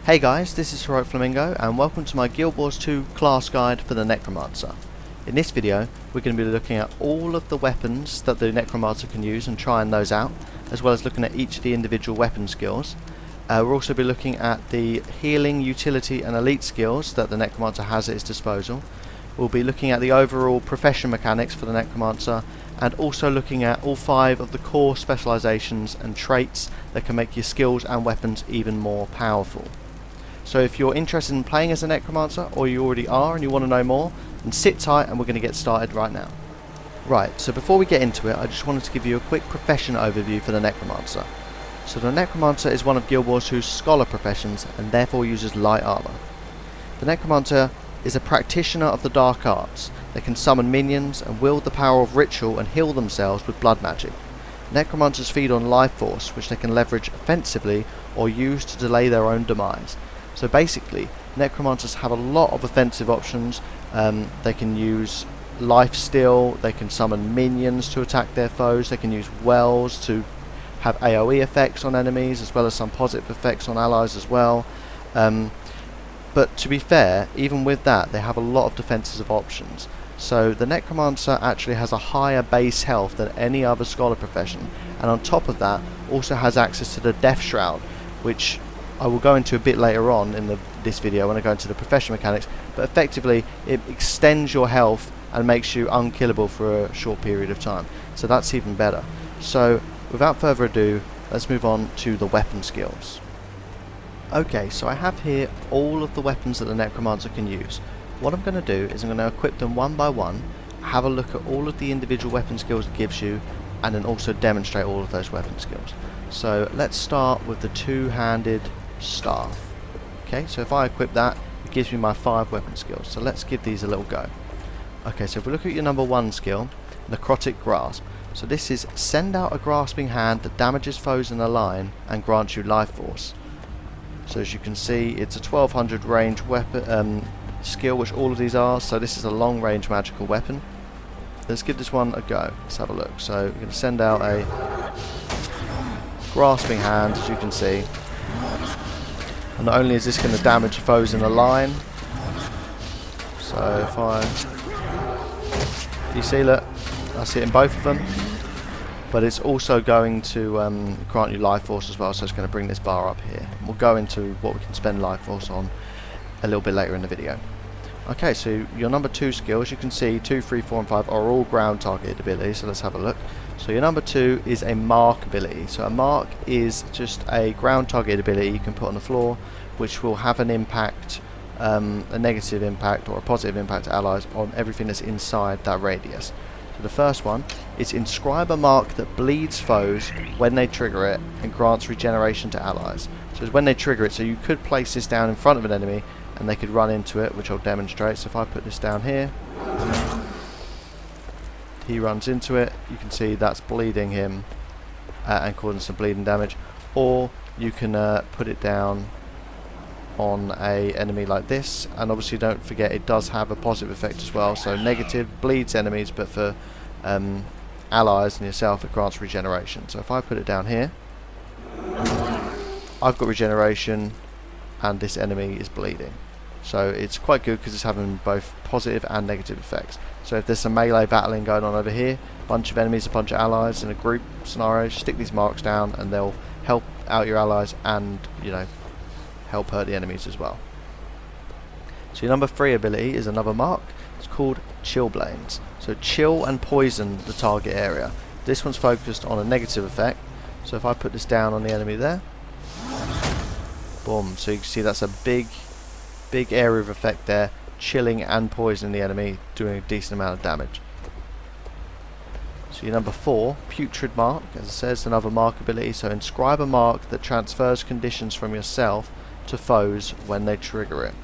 Hey guys, this is Heroic Flamingo and welcome to my Guild Wars 2 class guide for the Necromancer. In this video we're going to be looking at all of the weapons that the Necromancer can use and trying those out, as well as looking at each of the individual weapon skills. We'll also be looking at the healing, utility and elite skills that the Necromancer has at its disposal. We'll be looking at the overall profession mechanics for the Necromancer, and also looking at all 5 of the core specializations and traits that can make your skills and weapons even more powerful. So if you're interested in playing as a Necromancer, or you already are and you want to know more, then sit tight and we're going to get started right now. Right, so before we get into it, I just wanted to give you a quick profession overview for the Necromancer. So the Necromancer is one of Guild Wars 2's scholar professions and therefore uses light armor. The Necromancer is a practitioner of the dark arts. They can summon minions and wield the power of ritual and heal themselves with blood magic. Necromancers feed on life force, which they can leverage offensively or use to delay their own demise. So basically, Necromancers have a lot of offensive options. They can use life steal, they can summon minions to attack their foes, they can use wells to have AoE effects on enemies, as well as some positive effects on allies as well. But to be fair, even with that, they have a lot of defensive options. So the Necromancer actually has a higher base health than any other scholar profession, and on top of that, also has access to the Death Shroud, which I will go into a bit later on in this video when I go into the profession mechanics, but effectively it extends your health and makes you unkillable for a short period of time. So that's even better. So without further ado, let's move on to the weapon skills. Okay, so I have here all of the weapons that the Necromancer can use. What I'm going to do is I'm going to equip them one by one, have a look at all of the individual weapon skills it gives you, and then also demonstrate all of those weapon skills. So let's start with the two-handed staff. Okay, so if I equip that, it gives me my 5 weapon skills. So let's give these a little go. Okay, so if we look at your number 1 skill, Necrotic Grasp. So this is send out a grasping hand that damages foes in a line and grants you life force. So as you can see, it's a 1200 range weapon skill, which all of these are. So this is a long range magical weapon. Let's give this one a go. Let's have a look. So we're going to send out a grasping hand, as you can see. And not only is this going to damage foes in a line, so if you see, look, I see it in both of them, but it's also going to grant you life force as well, so it's going to bring this bar up here. We'll go into what we can spend life force on a little bit later in the video. Okay, so your number 2 skills, you can see 2, 3, 4 and 5 are all ground targeted abilities, so let's have a look. So your number 2 is a mark ability. So a mark is just a ground target ability you can put on the floor, which will have an impact, a negative impact or a positive impact to allies on everything that's inside that radius. So the first one is inscribe a mark that bleeds foes when they trigger it and grants regeneration to allies. So it's when they trigger it, so you could place this down in front of an enemy and they could run into it, which I'll demonstrate. So if I put this down here, he runs into it, you can see that's bleeding him and causing some bleeding damage. Or you can put it down on a enemy like this, and obviously don't forget it does have a positive effect as well. So negative bleeds enemies, but for allies and yourself it grants regeneration. So if I put it down here, I've got regeneration and this enemy is bleeding. So it's quite good because it's having both positive and negative effects. So if there's some melee battling going on over here, a bunch of enemies, a bunch of allies in a group scenario, stick these marks down and they'll help out your allies and, you know, help hurt the enemies as well. So your number 3 ability is another mark. It's called Chillblains. So chill and poison the target area. This one's focused on a negative effect. So if I put this down on the enemy there, boom. So you can see that's a big area of effect there, chilling and poisoning the enemy, doing a decent amount of damage. So your number 4, Putrid Mark, as it says, another mark ability. So inscribe a mark that transfers conditions from yourself to foes when they trigger it.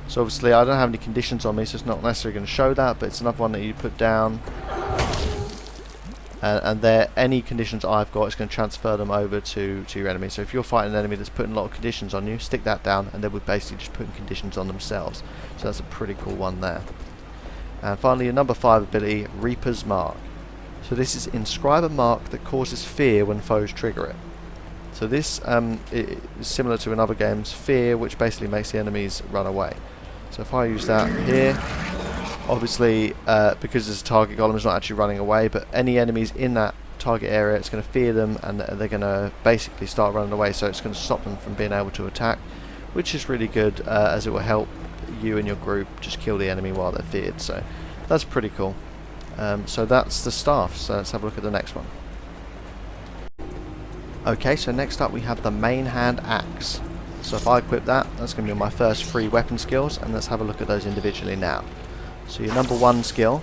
So obviously I don't have any conditions on me, so it's not necessarily going to show that, but it's another one that you put down, and there, any conditions I've got is going to transfer them over to your enemy. So if you're fighting an enemy that's putting a lot of conditions on you, stick that down and they would basically just put conditions on themselves. So that's a pretty cool one there. And finally your number 5 ability, Reaper's Mark. So this is inscribe a mark that causes fear when foes trigger it. So this is similar to in other games, Fear, which basically makes the enemies run away. So if I use that here, obviously because this target golem is not actually running away, but any enemies in that target area, it's going to fear them and they're going to basically start running away, so it's going to stop them from being able to attack, which is really good as it will help you and your group just kill the enemy while they're feared. So that's pretty cool. So that's the staff, so let's have a look at the next one. Okay, so next up we have the main hand axe. So if I equip that, that's going to be my first 3 weapon skills, and let's have a look at those individually now. So your number 1 skill,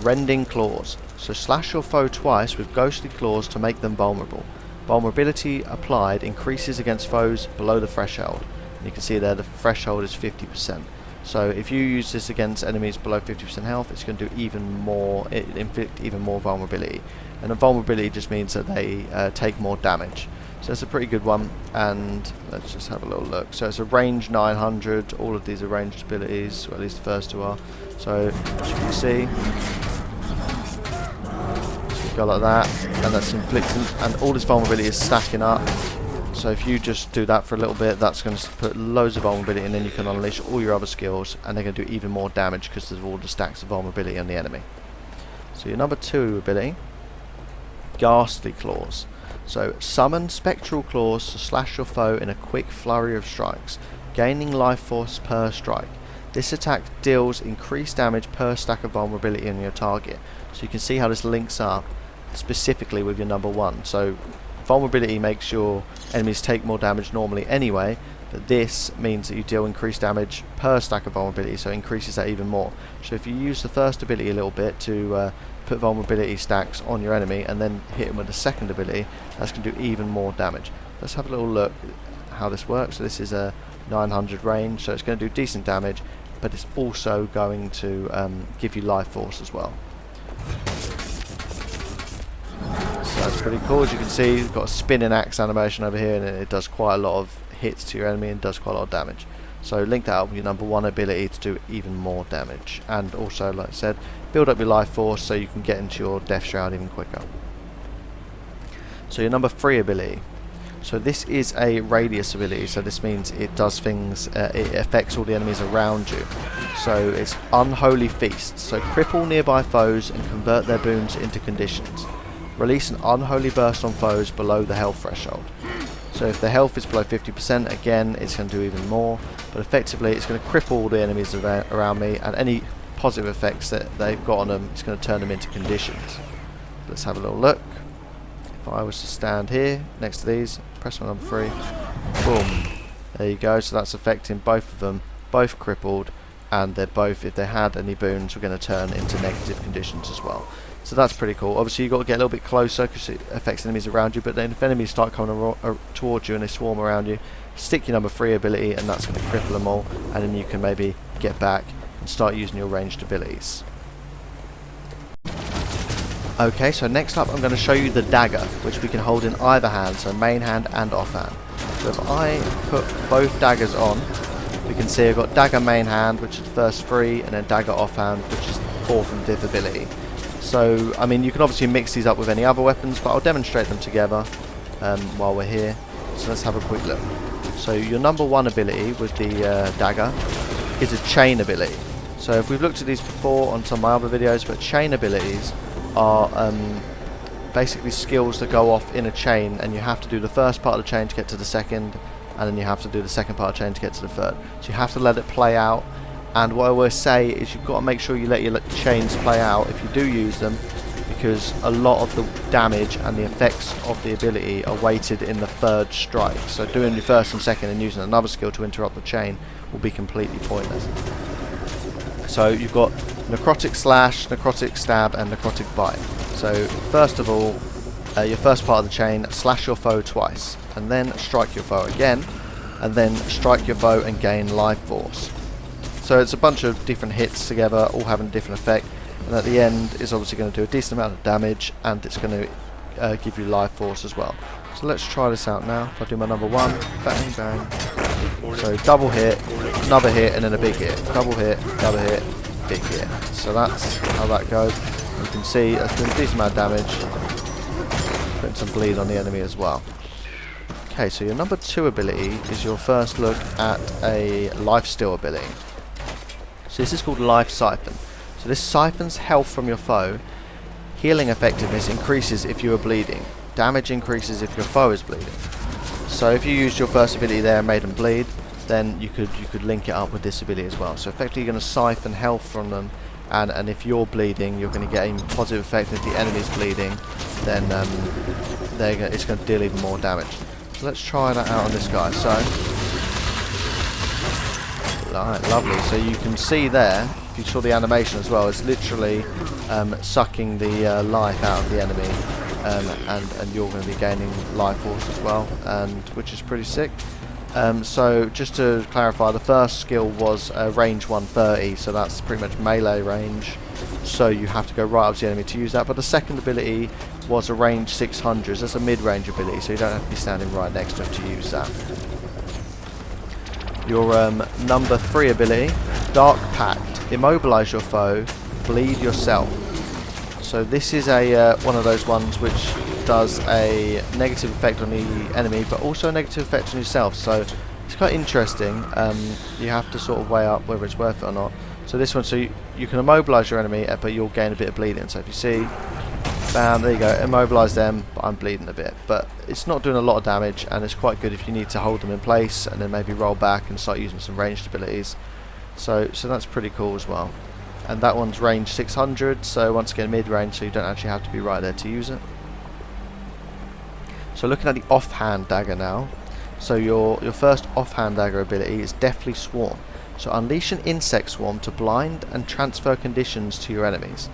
Rending Claws. So slash your foe twice with ghostly claws to make them vulnerable. Vulnerability applied increases against foes below the threshold. And you can see there the threshold is 50%. So if you use this against enemies below 50% health, it's going to do even more, inflict even more vulnerability. And a vulnerability just means that they take more damage. So it's a pretty good one, and let's just have a little look. So it's a range 900, all of these are ranged abilities, or at least the first 2 are. So as you can see, so go like that, and that's inflicting, and all this vulnerability is stacking up. So if you just do that for a little bit, that's going to put loads of vulnerability, and then you can unleash all your other skills, and they're going to do even more damage because there's all the stacks of vulnerability on the enemy. So your number 2 ability, Ghastly Claws. So summon spectral claws to slash your foe in a quick flurry of strikes, gaining life force per strike. This attack deals increased damage per stack of vulnerability on your target. So you can see how this links up specifically with your number 1. So vulnerability makes your enemies take more damage normally anyway, but this means that you deal increased damage per stack of vulnerability, so it increases that even more. So if you use the first ability a little bit to put vulnerability stacks on your enemy and then hit him with the second ability, that's going to do even more damage. Let's have a little look at how this works. So this is a 900 range, so it's going to do decent damage, but it's also going to give you life force as well. So that's pretty cool. As you can see, you've got a spinning axe animation over here, and it does quite a lot of hits to your enemy and does quite a lot of damage. So link that up with your number 1 ability to do even more damage, and also, like I said, build up your life force so you can get into your death shroud even quicker. So your number 3 ability. So this is a radius ability, so this means it does things, it affects all the enemies around you. So it's Unholy Feast. So cripple nearby foes and convert their boons into conditions. Release an unholy burst on foes below the health threshold. So if the health is below 50%, again, it's going to do even more. But effectively, it's going to cripple all the enemies around me, and any positive effects that they've got on them, it's going to turn them into conditions. Let's have a little look. If I was to stand here next to these, press my number 3, boom, there you go. So that's affecting both of them, both crippled, and they're both, if they had any boons, we're going to turn into negative conditions as well. So that's pretty cool. Obviously you've got to get a little bit closer because it affects enemies around you, but then if enemies start coming towards you and they swarm around you, stick your number 3 ability and that's going to cripple them all, and then you can maybe get back and start using your ranged abilities. Okay, so next up I'm going to show you the dagger, which we can hold in either hand, so main hand and off hand. So if I put both daggers on, we can see I've got dagger main hand, which is the first 3, and then dagger off hand, which is the 4th and 5th ability. So, I mean, you can obviously mix these up with any other weapons, but I'll demonstrate them together while we're here. So let's have a quick look. So your number 1 ability with the dagger is a chain ability. So if we've looked at these before on some of my other videos, but chain abilities are basically skills that go off in a chain, and you have to do the first part of the chain to get to the second, and then you have to do the second part of the chain to get to the third. So you have to let it play out. And what I always say is you've got to make sure you let your chains play out if you do use them, because a lot of the damage and the effects of the ability are weighted in the 3rd strike. So doing your 1st and 2nd and using another skill to interrupt the chain will be completely pointless. So you've got Necrotic Slash, Necrotic Stab and Necrotic Bite. So first of all, your first part of the chain, slash your foe twice, and then strike your foe again, and then strike your foe and gain life force. So it's a bunch of different hits together, all having a different effect, and at the end it's obviously going to do a decent amount of damage, and it's going to give you life force as well. So let's try this out now. If I do my number 1, bang bang. So double hit, another hit, and then a big hit. Double hit, big hit. So that's how that goes. You can see that's doing a decent amount of damage, putting some bleed on the enemy as well. Okay, so your number 2 ability is your first look at a lifesteal ability. So this is called Life Siphon. So this siphons health from your foe. Healing effectiveness increases if you are bleeding. Damage increases if your foe is bleeding. So if you used your first ability there and made them bleed, then you could link it up with this ability as well. So effectively you're going to siphon health from them, and if you're bleeding, you're going to get a positive effect. If the enemy's bleeding, then it's going to deal even more damage. So let's try that out on this guy. So, right, lovely. So you can see there, if you saw the animation as well, it's literally sucking the life out of the enemy, and you're going to be gaining life force as well, and which is pretty sick. So just to clarify, the first skill was range 130, so that's pretty much melee range, so you have to go right up to the enemy to use that. But the second ability was a range 600, that's a mid-range ability, so you don't have to be standing right next to him to use that. Your number 3 ability, Dark Pact, immobilize your foe, bleed yourself. So this is a one of those ones which does a negative effect on the enemy, but also a negative effect on yourself. So it's quite interesting. You have to sort of weigh up whether it's worth it or not. So this one, so you can immobilize your enemy, but you'll gain a bit of bleeding. So if you see, bam, there you go, immobilize them, but I'm bleeding a bit. But it's not doing a lot of damage, and it's quite good if you need to hold them in place and then maybe roll back and start using some ranged abilities. So that's pretty cool as well. And that one's range 600, so once again mid-range, so you don't actually have to be right there to use it. So looking at the offhand dagger now, so your first offhand dagger ability is Deathly Swarm. So unleash an insect swarm to blind and transfer conditions to your enemies.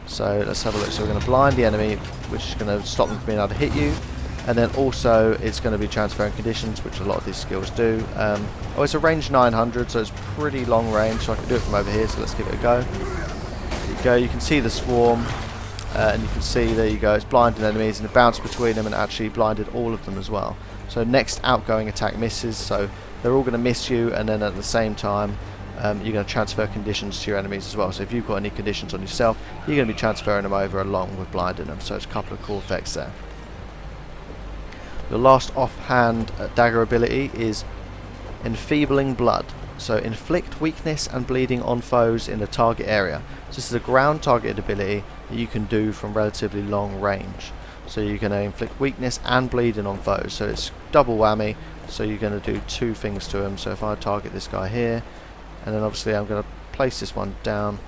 So let's have a look. So we're going to blind the enemy, which is going to stop them from being able to hit you, and then also it's going to be transferring conditions, which a lot of these skills do. Oh, it's a range 900, so it's pretty long range, so I can do it from over here, so let's give it a go. There you go, you can see the swarm, and you can see, there you go, it's blinding enemies, and it bounced between them and actually blinded all of them as well. So next outgoing attack misses, so they're all going to miss you, and then at the same time you're going to transfer conditions to your enemies as well. So if you've got any conditions on yourself, you're going to be transferring them over along with blinding them, so it's a couple of cool effects there. Your last offhand dagger ability is Enfeebling Blood. So inflict weakness and bleeding on foes in the target area. So this is a ground targeted ability that you can do from relatively long range. So you're going to inflict weakness and bleeding on foes. So it's double whammy. So you're going to do 2 things to him. So if I target this guy here, and then obviously I'm going to place this one down.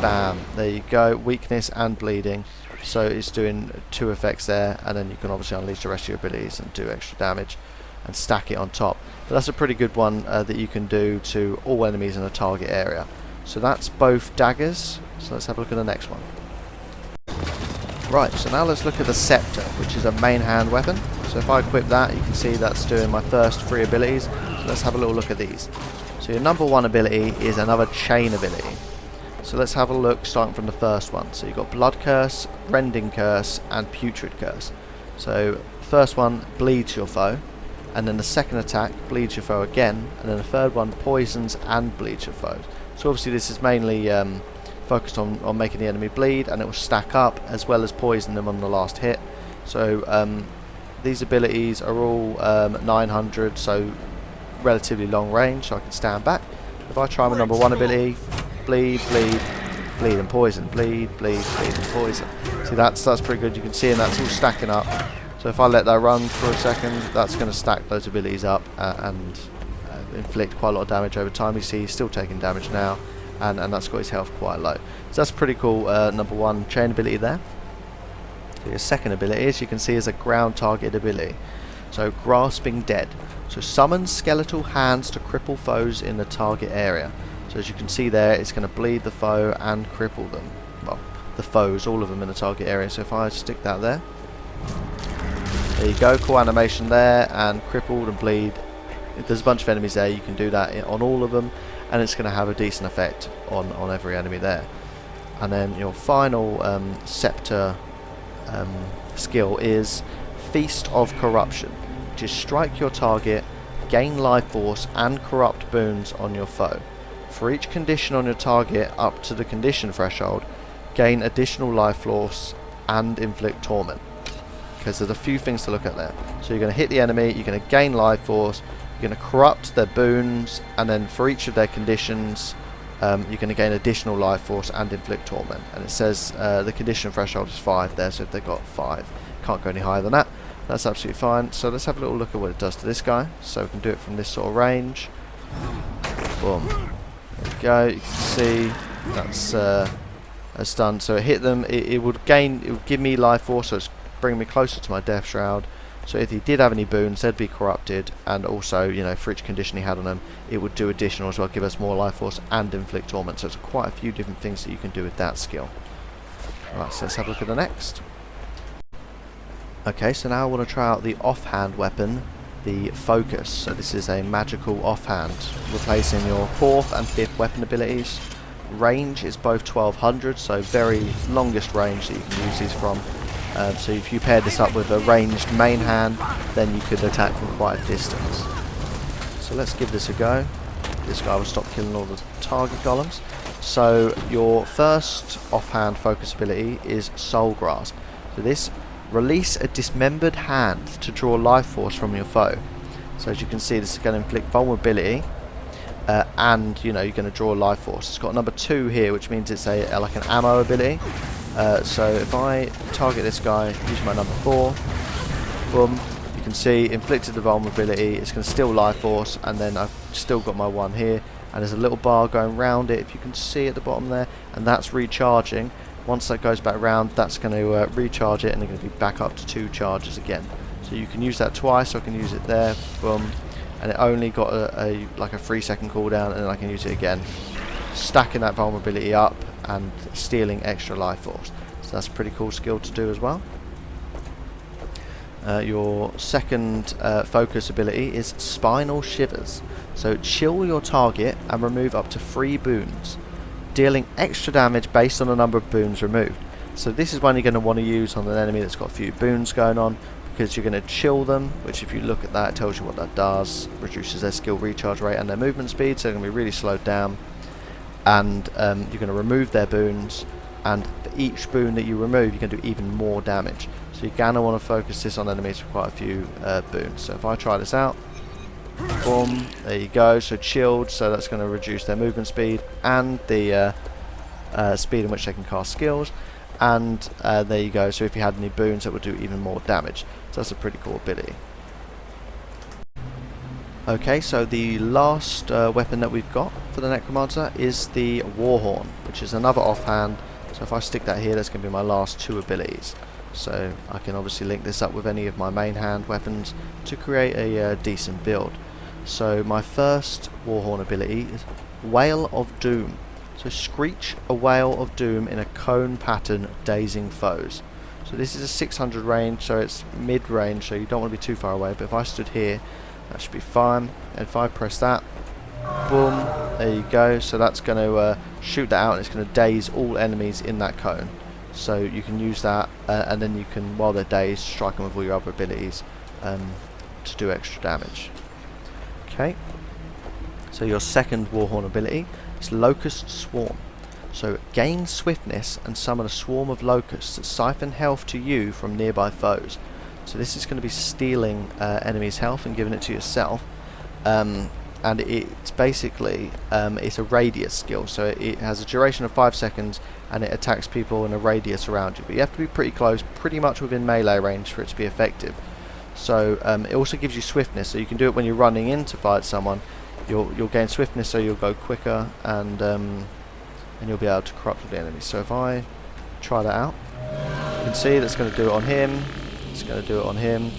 Bam, there you go, weakness and bleeding. So it's doing 2 effects there, and then you can obviously unleash the rest of your abilities and do extra damage and stack it on top. But that's a pretty good one that you can do to all enemies in a target area. So that's both daggers. So let's have a look at the next one. Right, so now let's look at the Scepter, which is a main hand weapon. So if I equip that, you can see that's doing my first 3 abilities. So let's have a little look at these. So your number 1 ability is another chain ability. So let's have a look starting from the first one. So you've got Blood Curse, Rending Curse, and Putrid Curse. So the first one bleeds your foe, and then the second attack bleeds your foe again, and then the third one poisons and bleeds your foes. So obviously this is mainly focused on making the enemy bleed, and it will stack up as well as poison them on the last hit. So these abilities are all 900, so relatively long range, so I can stand back. If I try my number 1 ability, bleed, bleed, bleed and poison, bleed, bleed, bleed and poison. See, that's pretty good. You can see, and that's all stacking up. So if I let that run for a second, that's going to stack those abilities up and inflict quite a lot of damage over time. You see he's still taking damage now, and that's got his health quite low. So that's pretty cool number 1 chain ability there. So your second ability, as you can see, is a ground target ability. So Grasping Dead. So summon skeletal hands to cripple foes in the target area. So as you can see there, it's going to bleed the foe and cripple them. Well, the foes, all of them in the target area. So if I stick that there, there you go, cool animation there, and crippled and bleed. If there's a bunch of enemies there, you can do that on all of them, and it's going to have a decent effect on every enemy there. And then your final Scepter skill is Feast of Corruption, which is strike your target, gain life force and corrupt boons on your foe. For each condition on your target up to the condition threshold, gain additional life force and inflict torment. because there's a few things to look at there. So you're going to hit the enemy, you're going to gain life force, you're going to corrupt their boons, and then for each of their conditions you're going to gain additional life force and inflict torment. And it says the condition threshold is 5 there, so if they've got 5, can't go any higher than that. That's absolutely fine. So let's have a little look at what it does to this guy. So we can do it from this sort of range. Boom. There we go. You can see that's a stun. So it hit them. It would give me life force, so it's bringing me closer to my death shroud. So if he did have any boons, they'd be corrupted, and also, you know, for each condition he had on them, it would do additional as well, give us more life force and inflict torment. So it's quite a few different things that you can do with that skill. Right, so let's have a look at the next. Okay, so now I want to try out the offhand weapon, the Focus. So this is a magical offhand, replacing your 4th and 5th weapon abilities. Range is both 1200, so very longest range that you can use these from. So if you pair this up with a ranged main hand, then you could attack from quite a distance. So let's give this a go. This guy will stop killing all the target golems. So your first offhand focus ability is Soul Grasp. So this, release a dismembered hand to draw life force from your foe. So as you can see, this is going to inflict vulnerability, and you know, you're going to draw life force. It's got number 2 here, which means it's like an ammo ability. So if I target this guy, use my number 4, boom, you can see inflicted the vulnerability. It's going to steal life force, and then I've still got my 1 here, and there's a little bar going round it, if you can see at the bottom there, and that's recharging. Once that goes back round, that's going to recharge it, and they're going to be back up to 2 charges again. So you can use that twice, so I can use it there, boom, and it only got like a 3-second cooldown, and then I can use it again, stacking that vulnerability up and stealing extra life force. So that's a pretty cool skill to do as well. Your second focus ability is Spinal Shivers. So chill your target and remove up to 3 boons, dealing extra damage based on the number of boons removed. So this is one you're going to want to use on an enemy that's got a few boons going on, because you're going to chill them, which if you look at that, it tells you what that does. Reduces their skill recharge rate and their movement speed, so they're going to be really slowed down. And you're going to remove their boons, and for each boon that you remove, you can do even more damage. So you're going to want to focus this on enemies with quite a few boons. So if I try this out, boom, there you go. So chilled, so that's going to reduce their movement speed and the speed in which they can cast skills. And there you go. So if you had any boons, that would do even more damage. So that's a pretty cool ability. Okay, so the last weapon that we've got for the Necromancer is the Warhorn, which is another offhand. So if I stick that here, that's going to be my last 2 abilities. So I can obviously link this up with any of my main hand weapons to create a decent build. So my first Warhorn ability is Wail of Doom. So screech a wail of doom in a cone pattern, dazing foes. So this is a 600 range, so it's mid-range, so you don't want to be too far away. But if I stood here, that should be fine. And if I press that, boom, there you go. So that's going to shoot that out, and it's going to daze all enemies in that cone. So you can use that, and then you can, while they're dazed, strike them with all your other abilities to do extra damage. Okay. So your second Warhorn ability is Locust Swarm. So gain swiftness and summon a swarm of locusts that siphon health to you from nearby foes. So this is going to be stealing enemies' health and giving it to yourself. And it's basically it's a radius skill, so it has a duration of 5 seconds, and it attacks people in a radius around you. But you have to be pretty close, pretty much within melee range for it to be effective. So it also gives you swiftness, so you can do it when you're running in to fight someone. You'll gain swiftness, so you'll go quicker, and you'll be able to corrupt the enemies. So if I try that out, you can see that's going to do it on him. It's going to do it on him,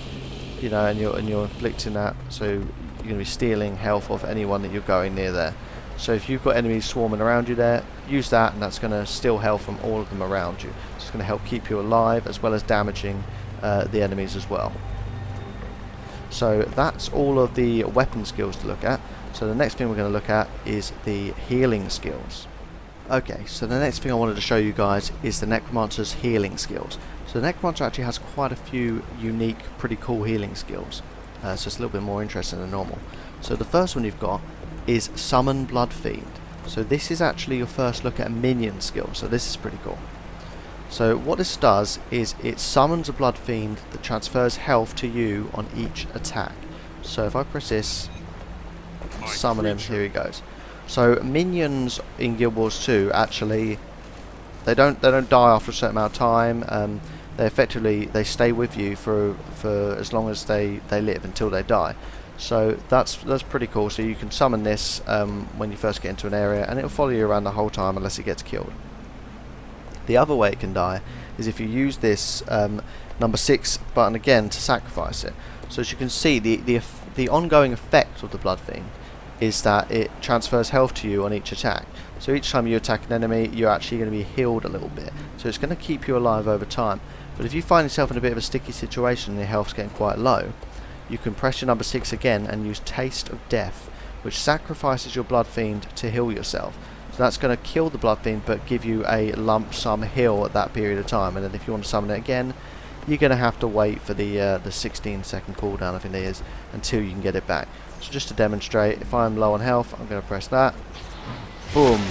you know, and you're inflicting that. So you're going to be stealing health off anyone that you're going near there. So if you've got enemies swarming around you there, use that, and that's going to steal health from all of them around you. It's going to help keep you alive, as well as damaging the enemies as well. So that's all of the weapon skills to look at. So the next thing we're going to look at is the healing skills. Okay, so the next thing I wanted to show you guys is the Necromancer's healing skills. So the Necromancer actually has quite a few unique, pretty cool healing skills. So it's a little bit more interesting than normal. So the first one you've got is Summon Blood Fiend. So this is actually your first look at a minion skill, so this is pretty cool. So what this does is it summons a Blood Fiend that transfers health to you on each attack. So if I press this, summon him, here he goes. So minions in Guild Wars 2 actually they don't die after a certain amount of time. They stay with you for as long as they live until they die. So that's pretty cool. So you can summon this when you first get into an area, and it'll follow you around the whole time unless it gets killed. The other way it can die is if you use this number 6 button again to sacrifice it. So as you can see, the ongoing effect of the Blood Fiend is that it transfers health to you on each attack. So each time you attack an enemy, you're actually going to be healed a little bit. So it's going to keep you alive over time. But if you find yourself in a bit of a sticky situation and your health's getting quite low, you can press your number 6 again and use Taste of Death, which sacrifices your Blood Fiend to heal yourself. So that's going to kill the Blood Fiend but give you a lump sum heal at that period of time. And then if you want to summon it again, you're going to have to wait for the 16-second cooldown, I think it is, until you can get it back. So just to demonstrate, if I'm low on health, I'm going to press that. Boom.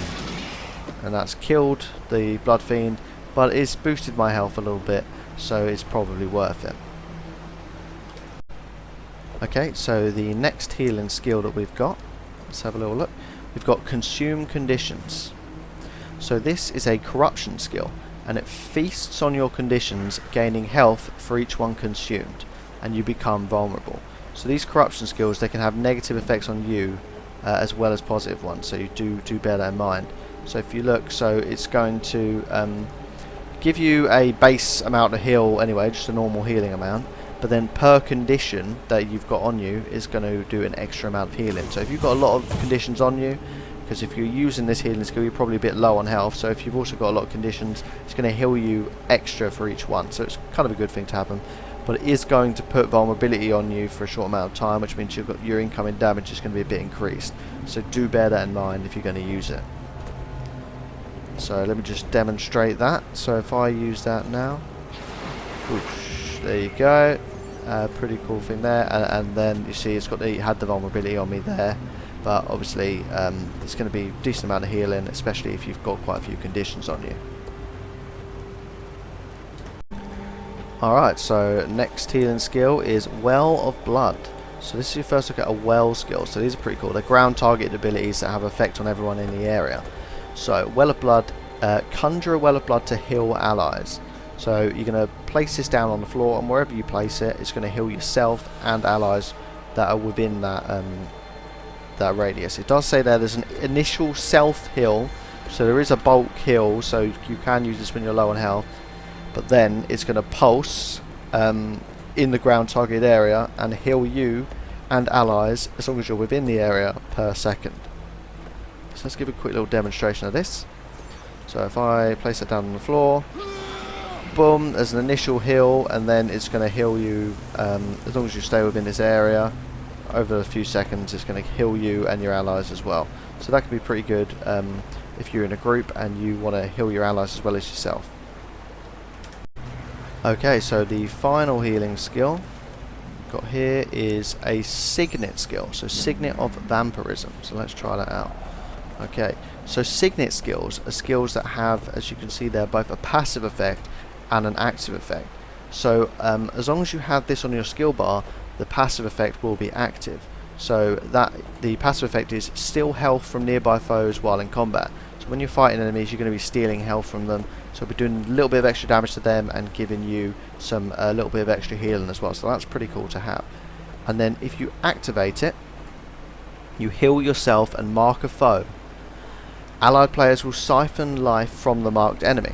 And that's killed the Blood Fiend, but it's boosted my health a little bit, so it's probably worth it. Okay, so the next healing skill that we've got, let's have a little look. We've got Consume Conditions. So this is a corruption skill, and it feasts on your conditions, gaining health for each one consumed, and you become vulnerable. So these corruption skills, they can have negative effects on you as well as positive ones, so you do bear that in mind. So if you look, so it's going to give you a base amount of heal anyway, just a normal healing amount, but then per condition that you've got on you is going to do an extra amount of healing. So if you've got a lot of conditions on you, because if you're using this healing skill, you're probably a bit low on health, so if you've also got a lot of conditions, it's going to heal you extra for each one, so it's kind of a good thing to happen. But it is going to put vulnerability on you for a short amount of time, which means your incoming damage is going to be a bit increased. So do bear that in mind if you're going to use it. So let me just demonstrate that. So if I use that now, whoosh, there you go. Pretty cool thing there. And then you see it had the vulnerability on me there. But obviously it's going to be a decent amount of healing, especially if you've got quite a few conditions on you. Alright, so next healing skill is Well of Blood. So this is your first look at a well skill. So these are pretty cool. They're ground targeted abilities that have effect on everyone in the area. So Well of Blood, conjure a Well of Blood to heal allies. So you're going to place this down on the floor, and wherever you place it, it's going to heal yourself and allies that are within that that radius. It does say there's an initial self heal, so there is a bulk heal, so you can use this when you're low on health. But then it's going to pulse in the ground targeted area and heal you and allies as long as you're within the area per second. So let's give a quick little demonstration of this. So if I place it down on the floor, boom, there's an initial heal, and then it's going to heal you as long as you stay within this area. Over a few seconds it's going to heal you and your allies as well. So that can be pretty good if you're in a group and you want to heal your allies as well as yourself. Okay, so the final healing skill we've got here is a Signet skill. So Signet of Vampirism. So let's try that out. Okay, so Signet skills are skills that have, as you can see there, both a passive effect and an active effect. So as long as you have this on your skill bar, the passive effect will be active. So that the passive effect is steal health from nearby foes while in combat. So when you're fighting enemies, you're going to be stealing health from them. So we're doing a little bit of extra damage to them and giving you a little bit of extra healing as well. So that's pretty cool to have. And then if you activate it, you heal yourself and mark a foe. Allied players will siphon life from the marked enemy.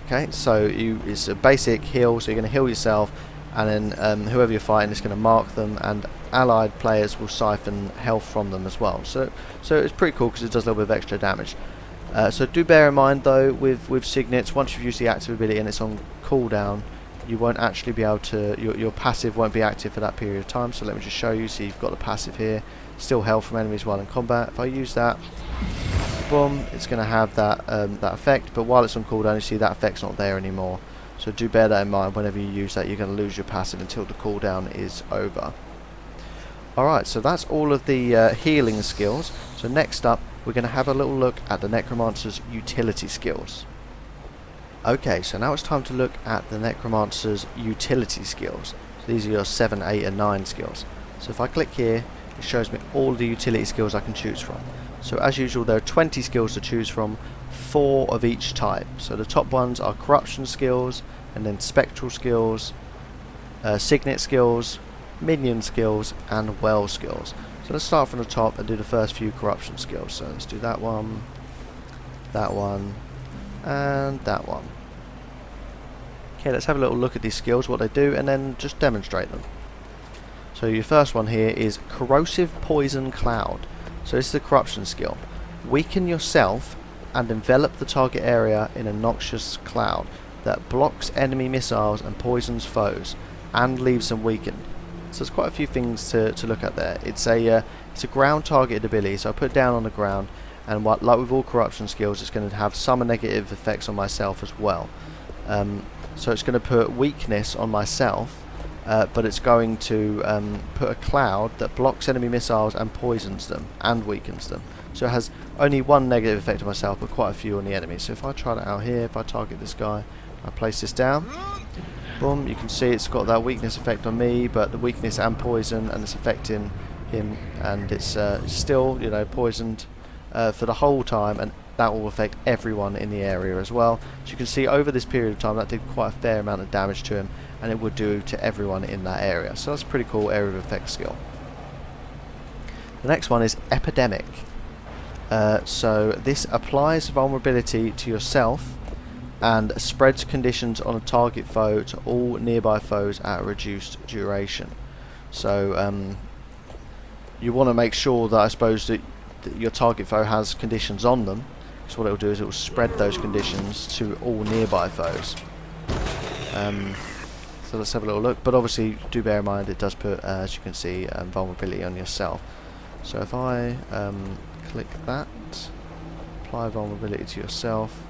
Okay, so it's a basic heal, so you're going to heal yourself, and then whoever you're fighting is going to mark them, and allied players will siphon health from them as well. So it's pretty cool because it does a little bit of extra damage. So do bear in mind though with Signets, once you've used the active ability and it's on cooldown, you won't actually be able to, your passive won't be active for that period of time. So let me just show you. So you've got the passive here, still health from enemies while in combat. If I use that, boom, it's going to have that that effect, but while it's on cooldown, you see that effect's not there anymore. So do bear that in mind. Whenever you use that, you're going to lose your passive until the cooldown is over. Alright, so that's all of the healing skills. So next up, we're going to have a little look at the Necromancer's utility skills. Okay, so now it's time to look at the Necromancer's utility skills. So these are your 7, 8 and 9 skills. So if I click here, it shows me all the utility skills I can choose from. So as usual, there are 20 skills to choose from, 4 of each type. So the top ones are corruption skills, and then spectral skills, signet skills, minion skills, and well skills. So let's start from the top and do the first few corruption skills. So let's do that one, and that one. Okay, let's have a little look at these skills, what they do, and then just demonstrate them. So your first one here is Corrosive Poison Cloud. So this is the corruption skill. Weaken yourself and envelop the target area in a noxious cloud that blocks enemy missiles and poisons foes and leaves them weakened. So there's quite a few things to look at there. It's a ground targeted ability, so I put it down on the ground, and like with all corruption skills, it's going to have some negative effects on myself as well. So it's going to put weakness on myself, but it's going to put a cloud that blocks enemy missiles and poisons them and weakens them. So it has only one negative effect on myself, but quite a few on the enemy. So if I try that out here, if I target this guy, I place this down, boom, you can see it's got that weakness effect on me, but the weakness and poison, and it's affecting him, and it's still, you know, poisoned for the whole time, and that will affect everyone in the area as well. So you can see over this period of time that did quite a fair amount of damage to him, and it would do to everyone in that area. So that's a pretty cool area of effect skill. The next one is Epidemic. So this applies vulnerability to yourself and spreads conditions on a target foe to all nearby foes at a reduced duration. So you want to make sure that, I suppose, that your target foe has conditions on them. So what it will do is it will spread those conditions to all nearby foes. So let's have a little look, but obviously do bear in mind it does put, as you can see, vulnerability on yourself. So if I click that, apply vulnerability to yourself,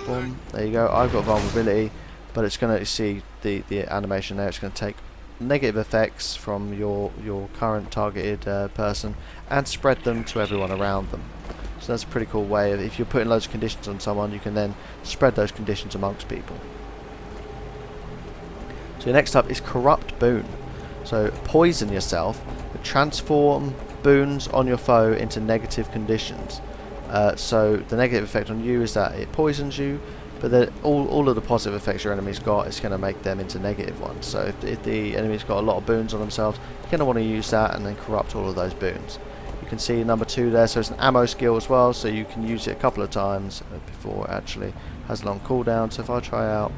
boom, there you go, I've got vulnerability, but it's going to, see the animation there, it's going to take negative effects from your current targeted person and spread them to everyone around them. So that's a pretty cool way of, if you're putting loads of conditions on someone, you can then spread those conditions amongst people. So next up is Corrupt Boon. So poison yourself, but transform boons on your foe into negative conditions. So the negative effect on you is that it poisons you, but then all of the positive effects your enemy's got, it's going to make them into negative ones. So if the enemy's got a lot of boons on themselves, you're going to want to use that and then corrupt all of those boons. You can see number 2 there, so it's an ammo skill as well, so you can use it a couple of times before it actually has a long cooldown. So if I try out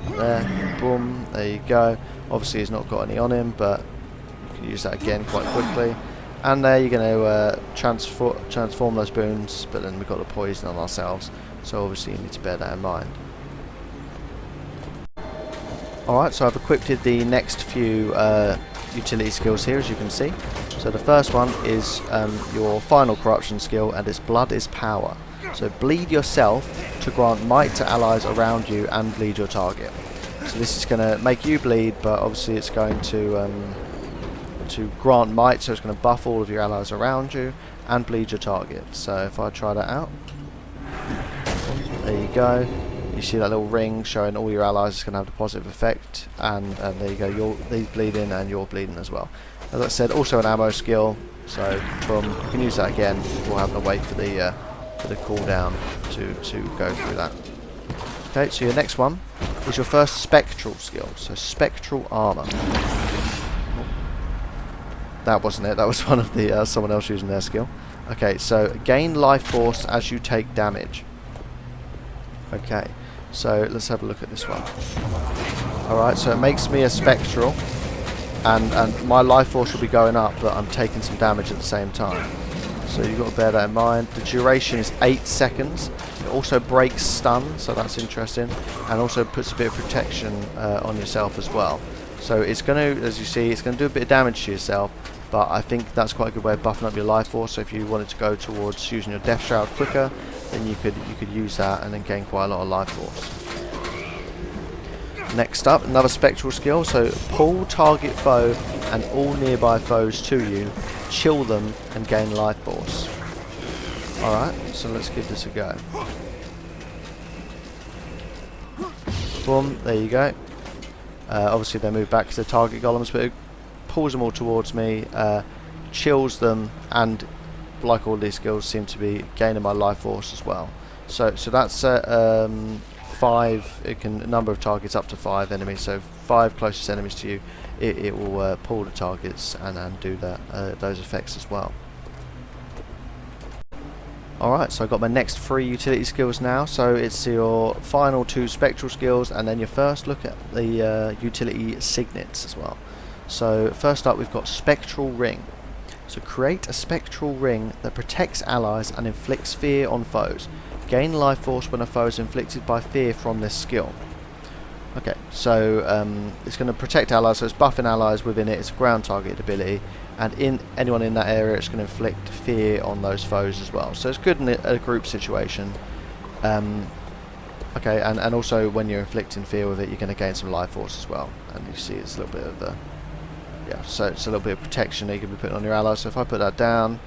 there, boom, there you go. Obviously he's not got any on him, but you can use that again quite quickly. And there you're going to transform those boons, but then we've got the poison on ourselves, so obviously you need to bear that in mind. Alright, so I've equipped the next few utility skills here, as you can see. So the first one is your final corruption skill, and it's Blood is Power. So bleed yourself to grant might to allies around you and bleed your target. So this is going to make you bleed, but obviously it's going to grant might, so it's going to buff all of your allies around you and bleed your target. So if I try that out, there you go. You see that little ring showing all your allies is going to have a positive effect, and there you go, he's bleeding and you're bleeding as well. As I said, also an ammo skill, so you can use that again before having to wait for the cooldown to go through that. Okay, so your next one is your first spectral skill, so Spectral Armor. That wasn't it, that was one of the someone else using their skill. Okay, so gain life force as you take damage. Okay, so let's have a look at this one. Alright, so it makes me a spectral, and my life force will be going up, but I'm taking some damage at the same time. So you've got to bear that in mind. The duration is 8 seconds. It also breaks stun, so that's interesting, and also puts a bit of protection on yourself as well. So it's going to, as you see, it's going to do a bit of damage to yourself, but I think that's quite a good way of buffing up your life force. So if you wanted to go towards using your Death Shroud quicker, then you could use that and then gain quite a lot of life force. Next up, another spectral skill, so pull target foe and all nearby foes to you, chill them and gain life force. Alright, so let's give this a go. Boom, there you go. Obviously they move back to the target golems, but it pulls them all towards me, chills them, and like all these skills seem to be gaining my life force as well. So that's 5, it can number of targets up to 5 enemies, so 5 closest enemies to you, it will pull the targets and do those effects as well. Alright, so I've got my next 3 utility skills now. So it's your final 2 spectral skills, and then your first look at the utility signets as well. So first up we've got Spectral Ring. So create a spectral ring that protects allies and inflicts fear on foes. Gain life force when a foe is inflicted by fear from this skill. Okay, so it's going to protect allies, so it's buffing allies within it. It's a ground targeted ability, and anyone in that area, it's going to inflict fear on those foes as well. So it's good in a group situation. Okay, and also when you're inflicting fear with it, you're going to gain some life force as well. And you see it's a little bit of a, yeah, so it's a little bit of protection that you can be putting on your allies. So if I put that down,